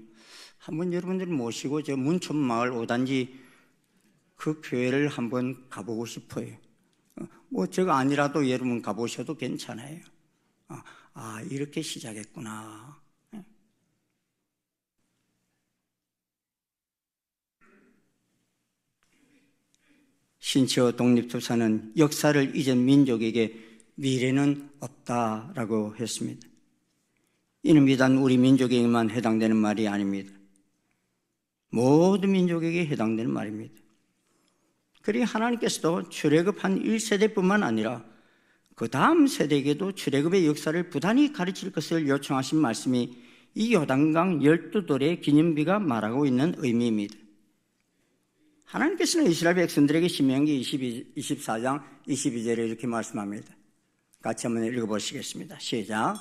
S3: 한번 여러분들 모시고 저 문촌마을 5단지 그 교회를 한번 가보고 싶어요. 뭐 제가 아니라도 여러분 가보셔도 괜찮아요. 이렇게 시작했구나. 신처 독립투사는 역사를 잊은 민족에게 미래는 없다라고 했습니다. 이는 비단 우리 민족에게만 해당되는 말이 아닙니다. 모든 민족에게 해당되는 말입니다. 그리고 하나님께서도 출애굽한 1세대뿐만 아니라 그 다음 세대에게도 출애굽의 역사를 부단히 가르칠 것을 요청하신 말씀이 이 요단강 12돌의 기념비가 말하고 있는 의미입니다. 하나님께서는 이스라엘 백성들에게 신명기 24장 22절에 이렇게 말씀합니다. 같이 한번 읽어보시겠습니다. 시작.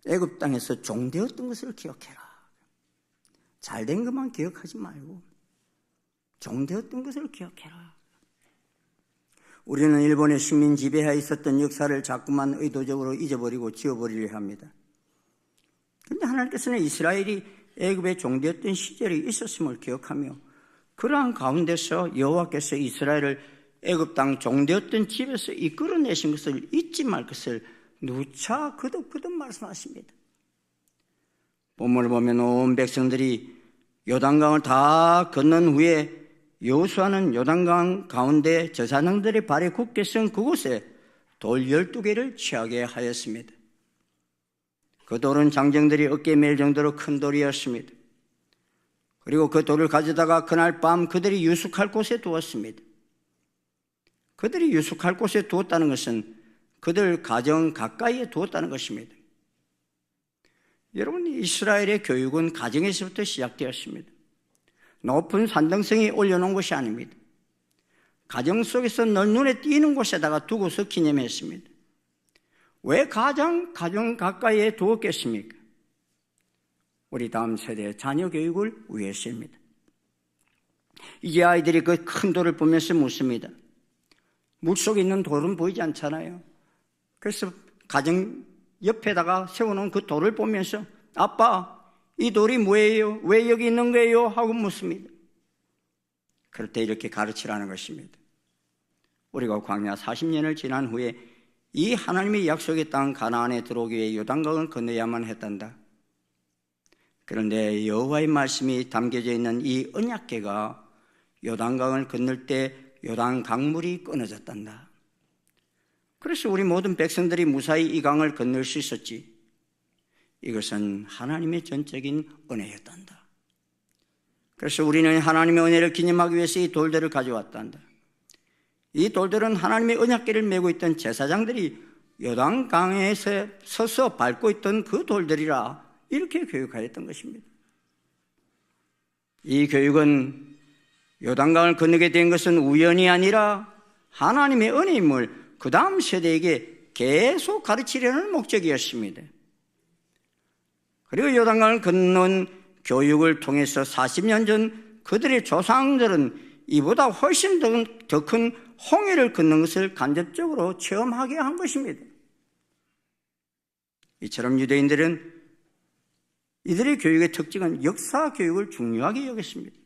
S3: 애굽 땅에서 종되었던 것을 기억해라. 잘된 것만 기억하지 말고 종되었던 것을 기억해라. 우리는 일본의 식민 지배하에 있었던 역사를 자꾸만 의도적으로 잊어버리고 지워버리려 합니다. 그런데 하나님께서는 이스라엘이 애굽의 종되었던 시절이 있었음을 기억하며 그러한 가운데서 여호와께서 이스라엘을 애굽 땅 종되었던 집에서 이끌어내신 것을 잊지 말 것을 누차 거듭 말씀하십니다. 본문을 보면 온 백성들이 요단강을 다 건넌 후에 여호수아는 요단강 가운데 제사장들의 발에 굳게 쓴 그곳에 돌 12개를 취하게 하였습니다. 그 돌은 장정들이 어깨에 맬 정도로 큰 돌이었습니다. 그리고 그 돌을 가져다가 그날 밤 그들이 유숙할 곳에 두었습니다. 그들이 유숙할 곳에 두었다는 것은 그들 가정 가까이에 두었다는 것입니다. 여러분, 이스라엘의 교육은 가정에서부터 시작되었습니다. 높은 산등성에 올려놓은 것이 아닙니다. 가정 속에서 늘 눈에 띄는 곳에다가 두고서 기념했습니다. 왜 가장 가정 가까이에 두었겠습니까? 우리 다음 세대의 자녀 교육을 위해서입니다. 이제 아이들이 그 큰 돌을 보면서 묻습니다. 물속에 있는 돌은 보이지 않잖아요. 그래서 가정 옆에다가 세워놓은 그 돌을 보면서 아빠, 이 돌이 뭐예요? 왜 여기 있는 거예요? 하고 묻습니다. 그럴 때 이렇게 가르치라는 것입니다. 우리가 광야 40년을 지난 후에 이 하나님의 약속의 땅 가나안에 들어오기 위해 요단강을 건너야만 했단다. 그런데 여호와의 말씀이 담겨져 있는 이 언약궤가 요단강을 건널 때 요단 강물이 끊어졌단다. 그래서 우리 모든 백성들이 무사히 이 강을 건널 수 있었지. 이것은 하나님의 전적인 은혜였단다. 그래서 우리는 하나님의 은혜를 기념하기 위해서 이 돌들을 가져왔단다. 이 돌들은 하나님의 언약궤를 메고 있던 제사장들이 요단강에서 서서 밟고 있던 그 돌들이라 이렇게 교육하였던 것입니다. 이 교육은 요단강을 건너게 된 것은 우연이 아니라 하나님의 은혜임을 그 다음 세대에게 계속 가르치려는 목적이었습니다. 그리고 요단강을 건넌 교육을 통해서 40년 전 그들의 조상들은 이보다 훨씬 더 큰 홍해를 건넌 것을 간접적으로 체험하게 한 것입니다. 이처럼 유대인들은 이들의 교육의 특징은 역사 교육을 중요하게 여겼습니다.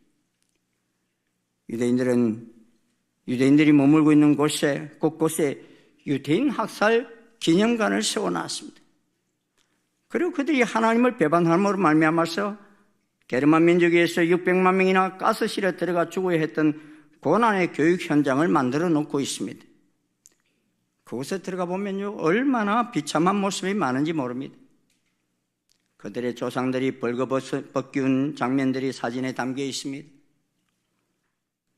S3: 유대인들이 머물고 있는 곳곳에 유대인 학살 기념관을 세워놨습니다. 그리고 그들이 하나님을 배반함으로 말미암아서 게르만 민족에서 600만 명이나 가스실에 들어가 죽어야 했던 고난의 교육 현장을 만들어 놓고 있습니다. 그곳에 들어가 보면요, 얼마나 비참한 모습이 많은지 모릅니다. 그들의 조상들이 벌거벗기운 장면들이 사진에 담겨 있습니다.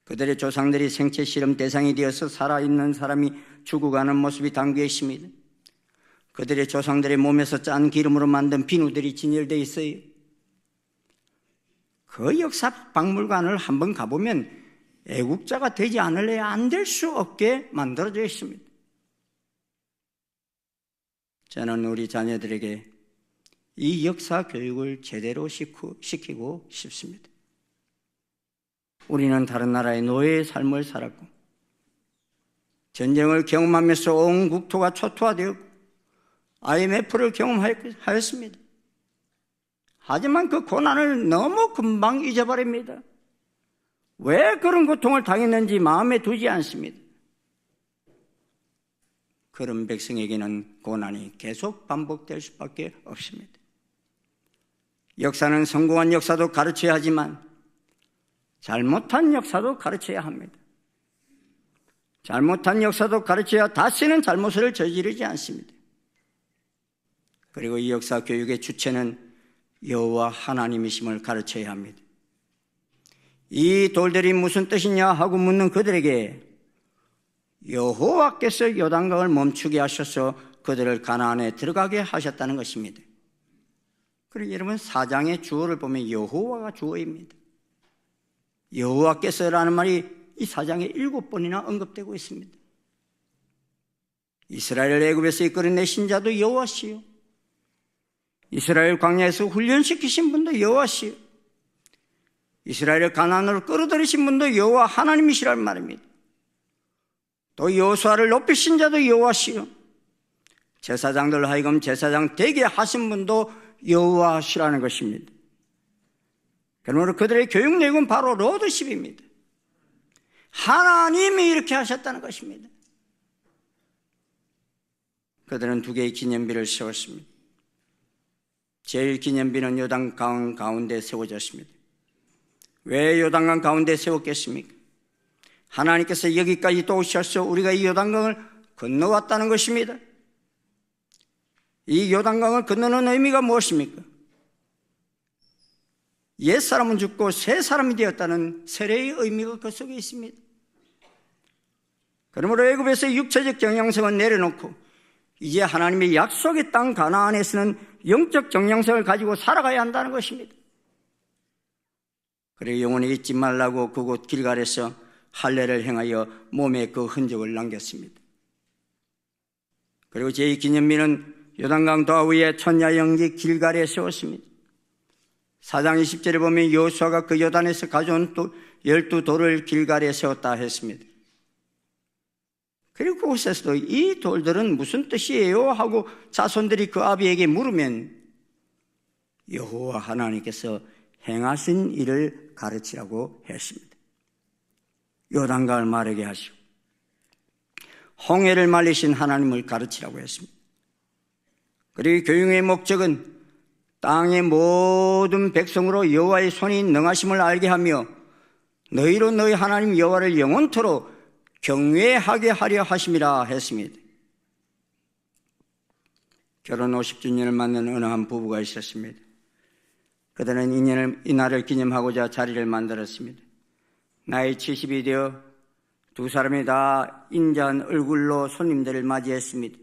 S3: 그들의 조상들이 생체 실험 대상이 되어서 살아있는 사람이 죽어가는 모습이 담겨 있습니다. 그들의 조상들의 몸에서 짠 기름으로 만든 비누들이 진열되어 있어요. 그 역사 박물관을 한번 가보면 애국자가 되지 않을래야 안 될 수 없게 만들어져 있습니다. 저는 우리 자녀들에게 이 역사 교육을 제대로 시키고 싶습니다. 우리는 다른 나라의 노예의 삶을 살았고 전쟁을 경험하면서 온 국토가 초토화되었고 IMF를 경험하였습니다. 하지만 그 고난을 너무 금방 잊어버립니다. 왜 그런 고통을 당했는지 마음에 두지 않습니다. 그런 백성에게는 고난이 계속 반복될 수밖에 없습니다. 역사는 성공한 역사도 가르쳐야 하지만 잘못한 역사도 가르쳐야 합니다. 잘못한 역사도 가르쳐야 다시는 잘못을 저지르지 않습니다. 그리고 이 역사 교육의 주체는 여호와 하나님이심을 가르쳐야 합니다. 이 돌들이 무슨 뜻이냐 하고 묻는 그들에게 여호와께서 요단강을 멈추게 하셔서 그들을 가나안에 들어가게 하셨다는 것입니다. 그리고 여러분 4장의 주어를 보면 여호와가 주어입니다. 여호와께서라는 말이 이 4장에 7번이나 언급되고 있습니다. 이스라엘을 애굽에서 이끌어내신 자도 여호와시요, 이스라엘 광야에서 훈련시키신 분도 여호와시요, 이스라엘을 가나안으로 끌어들이신 분도 여호와 하나님이시란 말입니다. 또 여호수아를 높이신 자도 여호와시요, 제사장들 하여금 제사장 되게 하신 분도 여호와시라는 것입니다. 그러므로 그들의 교육 내용은 바로 로드십입니다. 하나님이 이렇게 하셨다는 것입니다. 그들은 2개의 기념비를 세웠습니다. 제일 기념비는 요단강 가운데 세워졌습니다. 왜 요단강 가운데 세웠겠습니까? 하나님께서 여기까지 또 오셔서 우리가 이 요단강을 건너왔다는 것입니다. 이 요단강을 건너는 의미가 무엇입니까? 옛사람은 죽고 새 사람이 되었다는 세례의 의미가 그 속에 있습니다. 그러므로 애굽에서의 육체적 정령성은 내려놓고 이제 하나님의 약속의 땅 가나안에서는 영적 정령성을 가지고 살아가야 한다는 것입니다. 그리고 영원히 잊지 말라고 그곳 길갈에서 할례를 행하여 몸에 그 흔적을 남겼습니다. 그리고 제2기념비는 요단강 도하 위에 천야영지 길갈에 세웠습니다. 4장 20절에 보면 여호수아가 그 요단에서 가져온 12돌을 길갈에 세웠다 했습니다. 그리고 그곳에서도 이 돌들은 무슨 뜻이에요? 하고 자손들이 그 아비에게 물으면 여호와 하나님께서 행하신 일을 가르치라고 했습니다. 요단강을 마르게 하시고 홍해를 말리신 하나님을 가르치라고 했습니다. 그리고 교육의 목적은 땅의 모든 백성으로 여호와의 손이 능하심을 알게 하며 너희로 너희 하나님 여호와를 영원토록 경외하게 하려 하심이라 했습니다. 결혼 50주년을 맞는 어느 한 부부가 있었습니다. 그들은 이날을 기념하고자 자리를 만들었습니다. 나이 70이 되어 두 사람이 다 인자한 얼굴로 손님들을 맞이했습니다.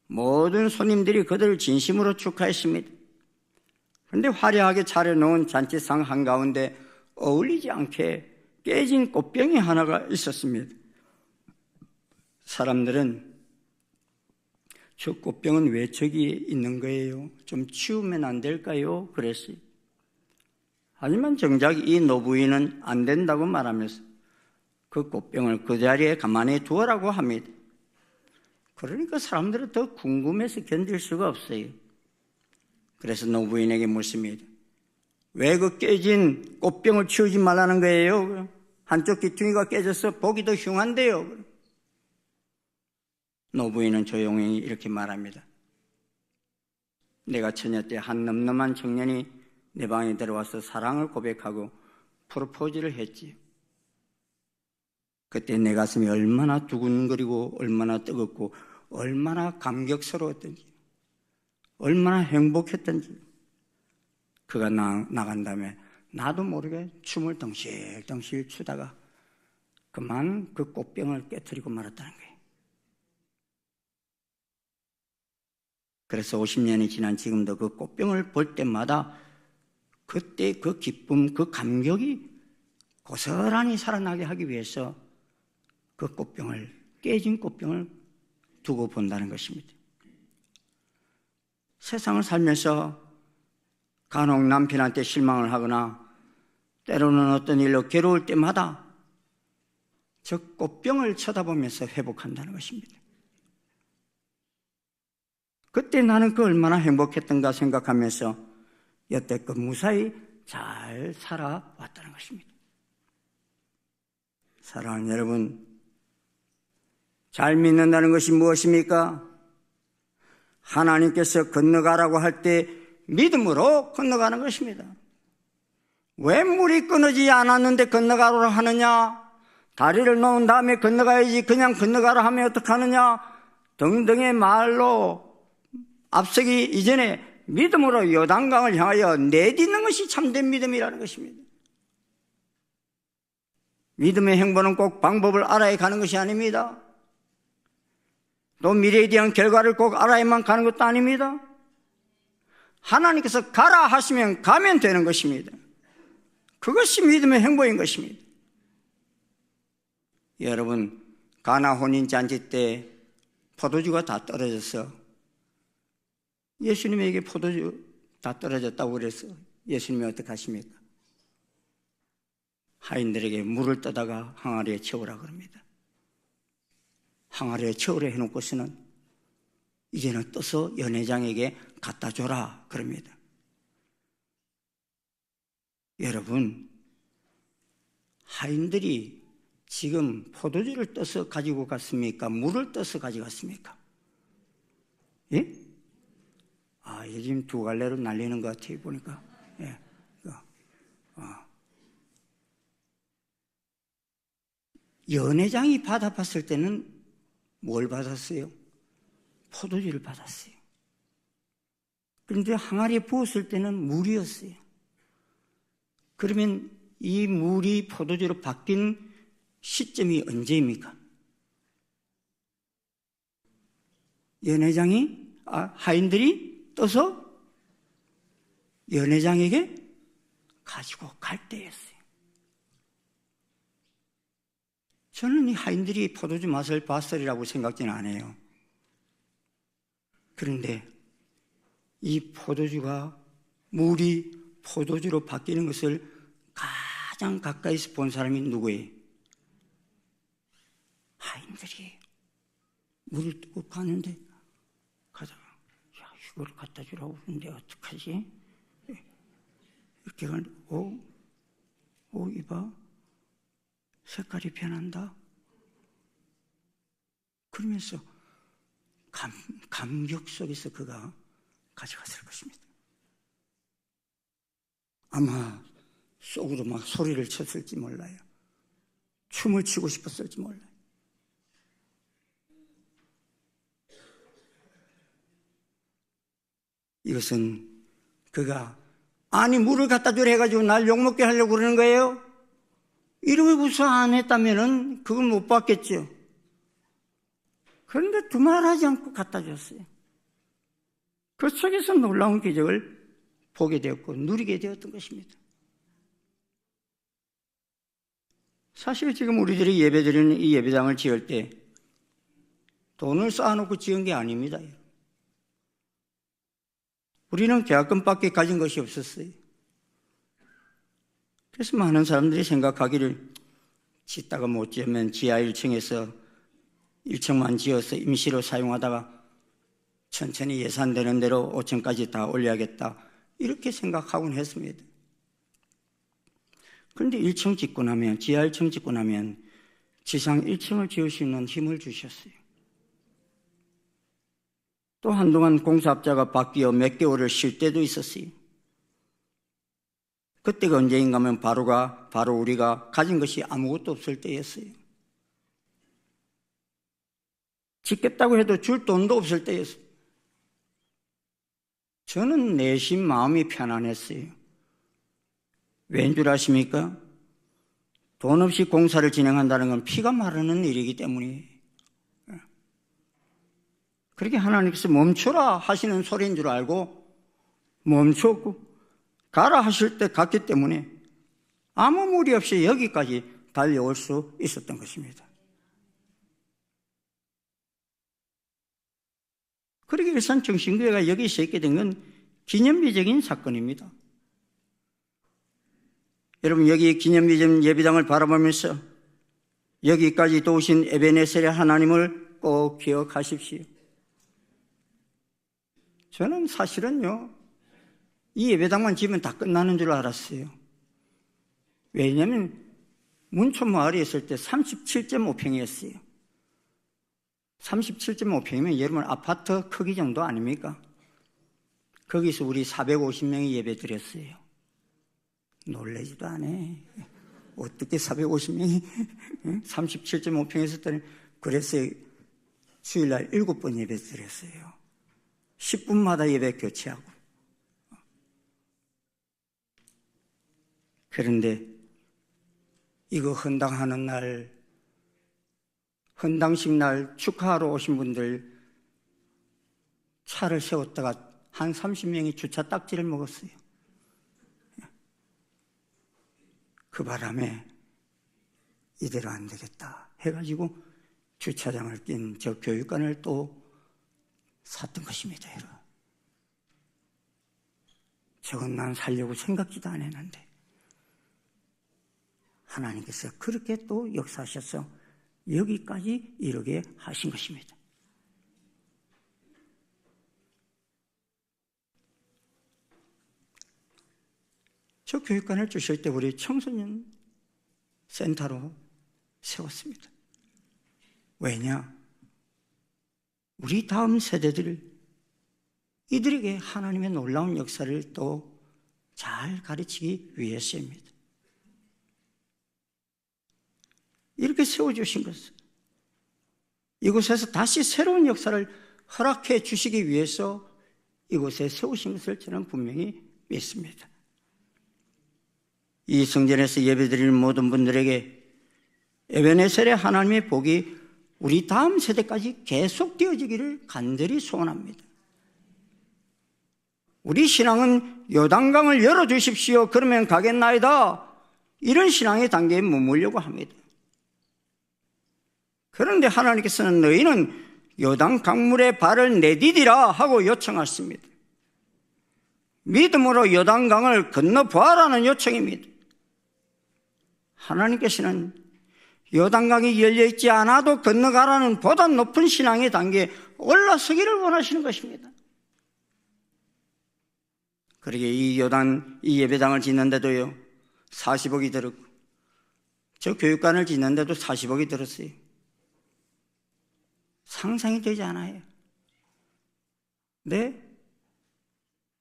S3: 모든 손님들이 그들을 진심으로 축하했습니다. 그런데 화려하게 차려놓은 잔치상 한가운데 어울리지 않게 깨진 꽃병이 하나가 있었습니다. 사람들은 저 꽃병은 왜 저기 있는 거예요? 좀 치우면 안 될까요? 그랬어요. 하지만 정작 이 노부인은 안 된다고 말하면서 그 꽃병을 그 자리에 가만히 두어라고 합니다. 그러니까 사람들은 더 궁금해서 견딜 수가 없어요. 그래서 노부인에게 묻습니다. 왜 그 깨진 꽃병을 치우지 말라는 거예요? 한쪽 귀퉁이가 깨져서 보기도 흉한데요. 노부인은 조용히 이렇게 말합니다. 내가 처녀 때 한 늠름한 청년이 내 방에 들어와서 사랑을 고백하고 프로포즈를 했지요. 그때 내 가슴이 얼마나 두근거리고 얼마나 뜨겁고 얼마나 감격스러웠던지 얼마나 행복했던지 그가 나간 다음에 나도 모르게 춤을 덩실덩실 추다가 그만 그 꽃병을 깨뜨리고 말았다는 거예요. 그래서 50년이 지난 지금도 그 꽃병을 볼 때마다 그때 그 기쁨, 그 감격이 고스란히 살아나게 하기 위해서 그 꽃병을, 깨진 꽃병을 두고 본다는 것입니다. 세상을 살면서 간혹 남편한테 실망을 하거나 때로는 어떤 일로 괴로울 때마다 저 꽃병을 쳐다보면서 회복한다는 것입니다. 그때 나는 그 얼마나 행복했던가 생각하면서 여태껏 무사히 잘 살아왔다는 것입니다. 사랑하는 여러분, 잘 믿는다는 것이 무엇입니까? 하나님께서 건너가라고 할 때 믿음으로 건너가는 것입니다. 왜 물이 끊어지지 않았는데 건너가라고 하느냐? 다리를 놓은 다음에 건너가야지 그냥 건너가라 하면 어떡하느냐? 등등의 말로 앞서기 이전에 믿음으로 요단강을 향하여 내딛는 것이 참된 믿음이라는 것입니다. 믿음의 행보는 꼭 방법을 알아야 가는 것이 아닙니다. 또 미래에 대한 결과를 꼭 알아야만 가는 것도 아닙니다. 하나님께서 가라 하시면 가면 되는 것입니다. 그것이 믿음의 행보인 것입니다. 여러분, 가나 혼인잔치 때 포도주가 다 떨어져서 예수님에게 포도주 다 떨어졌다고 그래서 예수님이 어떻게 하십니까? 하인들에게 물을 떠다가 항아리에 채우라 그럽니다. 항아리에 채우려 해놓고서는 이제는 떠서 연회장에게 갖다 줘라 그럽니다. 여러분, 하인들이 지금 포도주를 떠서 가지고 갔습니까? 물을 떠서 가져갔습니까? 예? 요즘 두 갈래로 날리는 것 같아요, 보니까. 예. 연회장이 받아봤을 때는 뭘 받았어요? 포도주를 받았어요. 그런데 항아리에 부었을 때는 물이었어요. 그러면 이 물이 포도주로 바뀐 시점이 언제입니까? 하인들이 떠서 연회장에게 가지고 갈 때였어요. 저는 이 하인들이 포도주 맛을 봤으리라고 생각지는 않아요. 그런데 이 포도주가 물이 포도주로 바뀌는 것을 가장 가까이서 본 사람이 누구예요? 하인들이 물을 뜨고 가는데 가다가 이걸 갖다 주라고 하는데 어떡하지? 이렇게 가는데 이봐 색깔이 변한다. 그러면서 감격 속에서 그가 가져갔을 것입니다. 아마 속으로 막 소리를 쳤을지 몰라요. 춤을 추고 싶었을지 몰라요. 이것은 그가 아니 물을 갖다 주려 해가지고 날 욕먹게 하려고 그러는 거예요? 이러고서 안 했다면은 그걸 못 받겠죠. 그런데 두말하지 않고 갖다 줬어요. 그 속에서 놀라운 기적을 보게 되었고 누리게 되었던 것입니다. 사실 지금 우리들이 예배드리는 이 예배당을 지을 때 돈을 쌓아놓고 지은 게 아닙니다. 우리는 계약금밖에 가진 것이 없었어요. 그래서 많은 사람들이 생각하기를 짓다가 못 지으면 지하 1층에서 1층만 지어서 임시로 사용하다가 천천히 예산되는 대로 5층까지 다 올려야겠다 이렇게 생각하곤 했습니다. 그런데 1층 짓고 나면 지하 1층 짓고 나면 지상 1층을 지을 수 있는 힘을 주셨어요. 또 한동안 공사업자가 바뀌어 몇 개월을 쉴 때도 있었어요. 그때가 언제인가 하면 바로 우리가 가진 것이 아무것도 없을 때였어요. 짓겠다고 해도 줄 돈도 없을 때였어요. 저는 내심 마음이 편안했어요. 왠 줄 아십니까? 돈 없이 공사를 진행한다는 건 피가 마르는 일이기 때문에 그렇게 하나님께서 멈춰라 하시는 소리인 줄 알고 멈췄고 가라 하실 때 갔기 때문에 아무 무리 없이 여기까지 달려올 수 있었던 것입니다. 그렇게 일산 정신교회가 여기 있게 된 건 기념비적인 사건입니다. 여러분 여기 기념비적 예배당을 바라보면서 여기까지 도우신 에베네셀의 하나님을 꼭 기억하십시오. 저는 사실은요 이 예배당만 지으면 다 끝나는 줄 알았어요. 왜냐하면 문촌 마을에 있을 때 37.5평이었어요. 37.5평이면 여러분 아파트 크기 정도 아닙니까? 거기서 우리 450명이 예배 드렸어요. 놀라지도 않아. 어떻게 450명이 37.5평에서 했더니 그래서 주일날 7번 예배 드렸어요. 10분마다 예배 교체하고. 그런데 이거 헌당하는 날, 헌당식 날 축하하러 오신 분들 차를 세웠다가 한 30명이 주차 딱지를 먹었어요. 그 바람에 이대로 안 되겠다 해가지고 주차장을 낀 저 교육관을 또 샀던 것입니다. 여러분. 저건 난 살려고 생각지도 안 했는데 하나님께서 그렇게 또 역사하셔서 여기까지 이르게 하신 것입니다. 저 교육관을 주실 때 우리 청소년 센터로 세웠습니다. 왜냐? 우리 다음 세대들 이들에게 하나님의 놀라운 역사를 또 잘 가르치기 위해서입니다. 이렇게 세워주신 것은 이곳에서 다시 새로운 역사를 허락해 주시기 위해서 이곳에 세우신 것을 저는 분명히 믿습니다. 이 성전에서 예배드리는 모든 분들에게 에베네셀의 하나님의 복이 우리 다음 세대까지 계속되어지기를 간절히 소원합니다. 우리 신앙은 요단강을 열어주십시오. 그러면 가겠나이다. 이런 신앙의 단계에 머물려고 합니다. 그런데 하나님께서는 너희는 요단 강물에 발을 내디디라 하고 요청하십니다. 믿음으로 요단강을 건너보아라는 요청입니다. 하나님께서는 요단강이 열려있지 않아도 건너가라는 보다 높은 신앙의 단계에 올라서기를 원하시는 것입니다. 그러게 이 예배당을 짓는데도요 40억이 들었고 저 교육관을 짓는데도 40억이 들었어요. 상상이 되지 않아요. 네?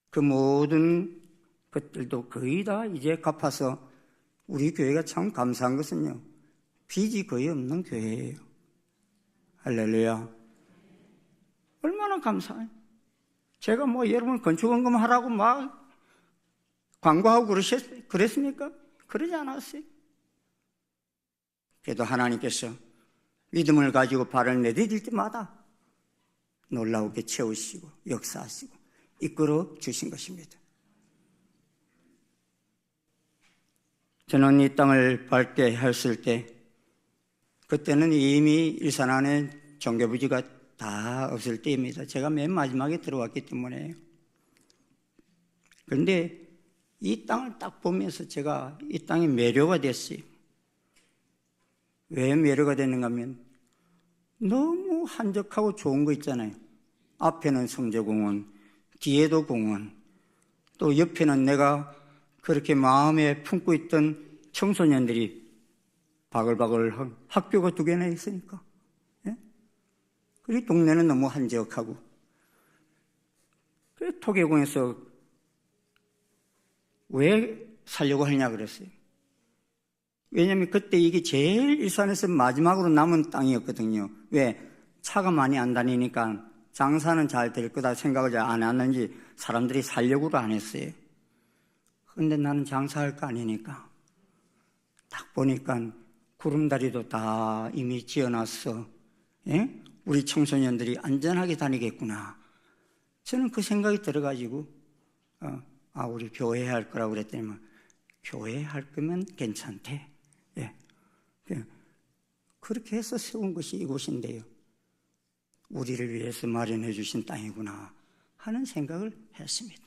S3: 그 모든 것들도 거의 다 이제 갚아서 우리 교회가 참 감사한 것은요, 빚이 거의 없는 교회예요. 할렐루야. 얼마나 감사해요. 제가 뭐 여러분 건축원금 하라고 막 광고하고 그랬습니까? 그러지 않았어요. 그래도 하나님께서 믿음을 가지고 발을 내디딜 때마다 놀라우게 채우시고 역사하시고 이끌어 주신 것입니다. 저는 이 땅을 밟게 했을 때 그때는 이미 일산 안에 종교부지가 다 없을 때입니다. 제가 맨 마지막에 들어왔기 때문에. 그런데 이 땅을 딱 보면서 제가 이 땅에 매료가 됐어요. 왜 매료가 됐는가 하면 너무 한적하고 좋은 거 있잖아요. 앞에는 성저공원, 뒤에도 공원, 또 옆에는 내가 그렇게 마음에 품고 있던 청소년들이 바글바글 학교가 2개나 있으니까. 예? 그리고 동네는 너무 한적하고. 그 토계공에서 왜 살려고 하냐 그랬어요. 왜냐하면 그때 이게 제일 일산에서 마지막으로 남은 땅이었거든요. 왜? 차가 많이 안 다니니까 장사는 잘 될 거다 생각을 잘 안 했는지 사람들이 살려고도 안 했어요. 그런데 나는 장사할 거 아니니까 딱 보니까 구름다리도 다 이미 지어놨어. 예? 우리 청소년들이 안전하게 다니겠구나. 저는 그 생각이 들어가지고 우리 교회 할 거라고 그랬더니 교회 할 거면 괜찮대. 예. 그렇게 해서 세운 것이 이곳인데요. 우리를 위해서 마련해 주신 땅이구나 하는 생각을 했습니다.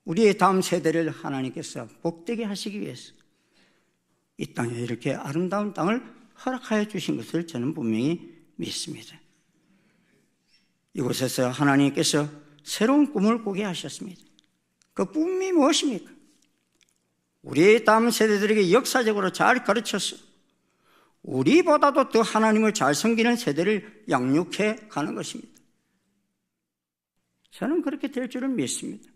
S3: 우리의 다음 세대를 하나님께서 복되게 하시기 위해서 이 땅에 이렇게 아름다운 땅을 허락하여 주신 것을 저는 분명히 믿습니다. 이곳에서 하나님께서 새로운 꿈을 꾸게 하셨습니다. 그 꿈이 무엇입니까? 우리의 다음 세대들에게 역사적으로 잘 가르쳐서 우리보다도 더 하나님을 잘 섬기는 세대를 양육해 가는 것입니다. 저는 그렇게 될 줄은 믿습니다.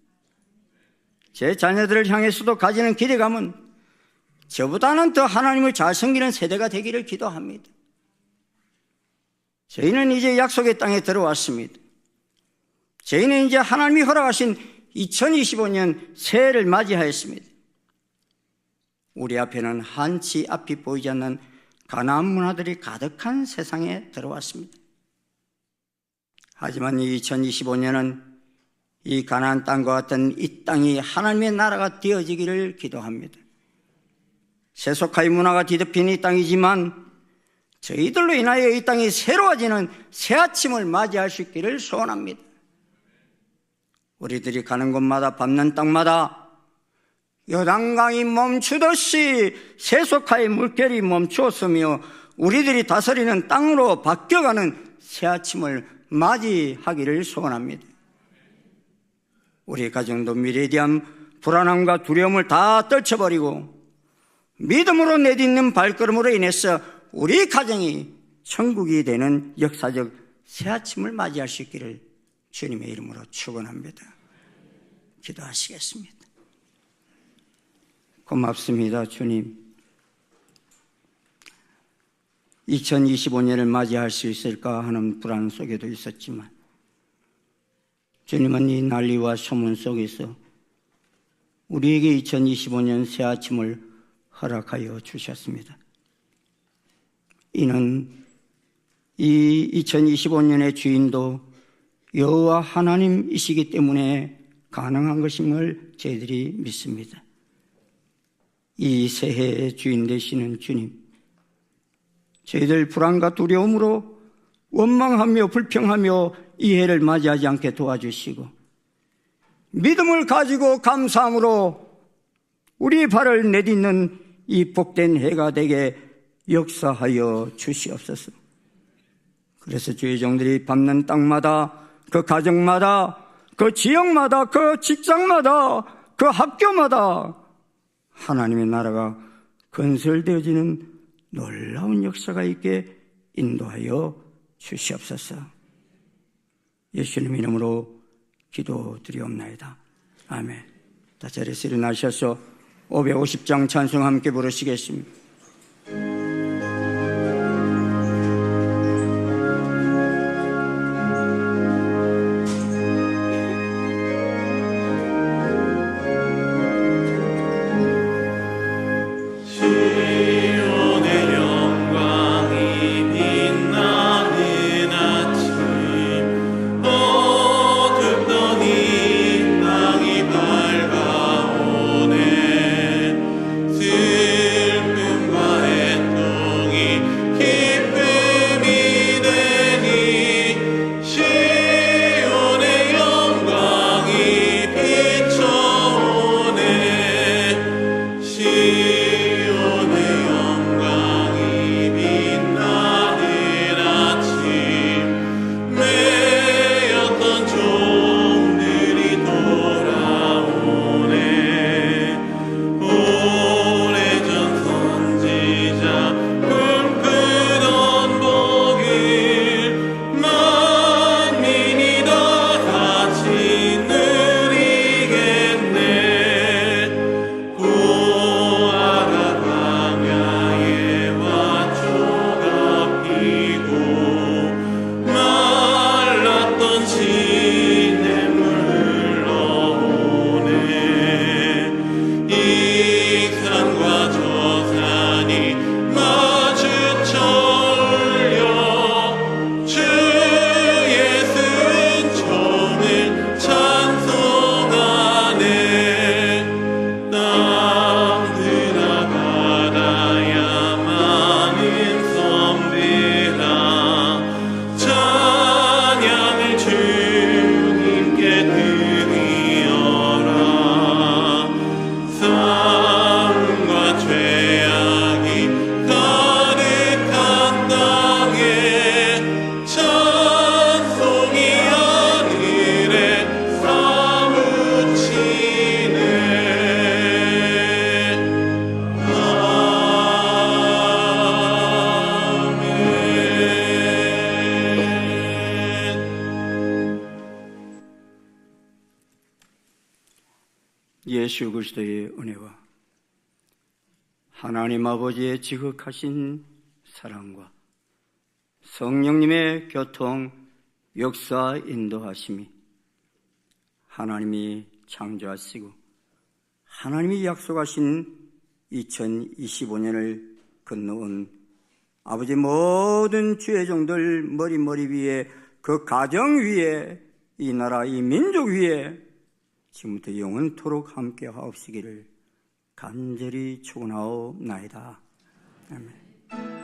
S3: 제 자녀들을 향해서도 가지는 기대감은 저보다는 더 하나님을 잘 섬기는 세대가 되기를 기도합니다. 저희는 이제 약속의 땅에 들어왔습니다. 저희는 이제 하나님이 허락하신 2025년 새해를 맞이하였습니다. 우리 앞에는 한치 앞이 보이지 않는 가나안 문화들이 가득한 세상에 들어왔습니다. 하지만 이 2025년은 이 가나안 땅과 같은 이 땅이 하나님의 나라가 되어지기를 기도합니다. 세속화의 문화가 뒤덮인 이 땅이지만 저희들로 인하여 이 땅이 새로워지는 새 아침을 맞이할 수 있기를 소원합니다. 우리들이 가는 곳마다 밟는 땅마다 요단강이 멈추듯이 세속화의 물결이 멈추었으며 우리들이 다스리는 땅으로 바뀌어가는 새 아침을 맞이하기를 소원합니다. 우리 가정도 미래에 대한 불안함과 두려움을 다 떨쳐버리고 믿음으로 내딛는 발걸음으로 인해서 우리 가정이 천국이 되는 역사적 새 아침을 맞이할 수 있기를 주님의 이름으로 축원합니다. 기도하시겠습니다. 고맙습니다, 주님. 2025년을 맞이할 수 있을까 하는 불안 속에도 있었지만 주님은 이 난리와 소문 속에서 우리에게 2025년 새 아침을 허락하여 주셨습니다. 이는 이 2025년의 주인도 여호와 하나님이시기 때문에 가능한 것임을 저희들이 믿습니다. 이 새해의 주인 되시는 주님, 저희들 불안과 두려움으로 원망하며 불평하며 이 해를 맞이하지 않게 도와주시고 믿음을 가지고 감사함으로 우리 발을 내딛는 이 복된 해가 되게 역사하여 주시옵소서. 그래서 주의 종들이 밟는 땅마다, 그 가정마다, 그 지역마다, 그 직장마다, 그 학교마다 하나님의 나라가 건설되어지는 놀라운 역사가 있게 인도하여 주시옵소서. 예수님 이름으로 기도드리옵나이다. 아멘. 다 자리에서 일어나셔서 550장 찬송 함께 부르시겠습니다. 예수 그리스도의 은혜와 하나님 아버지의 지극하신 사랑과 성령님의 교통, 역사, 인도하심이 하나님이 창조하시고 하나님이 약속하신 2025년을 건너온 아버지 모든 주의 종들 머리 위에, 그 가정 위에, 이 나라 이 민족 위에 지금부터 영원토록 함께 하옵시기를 간절히 축원하옵나이다. 아멘.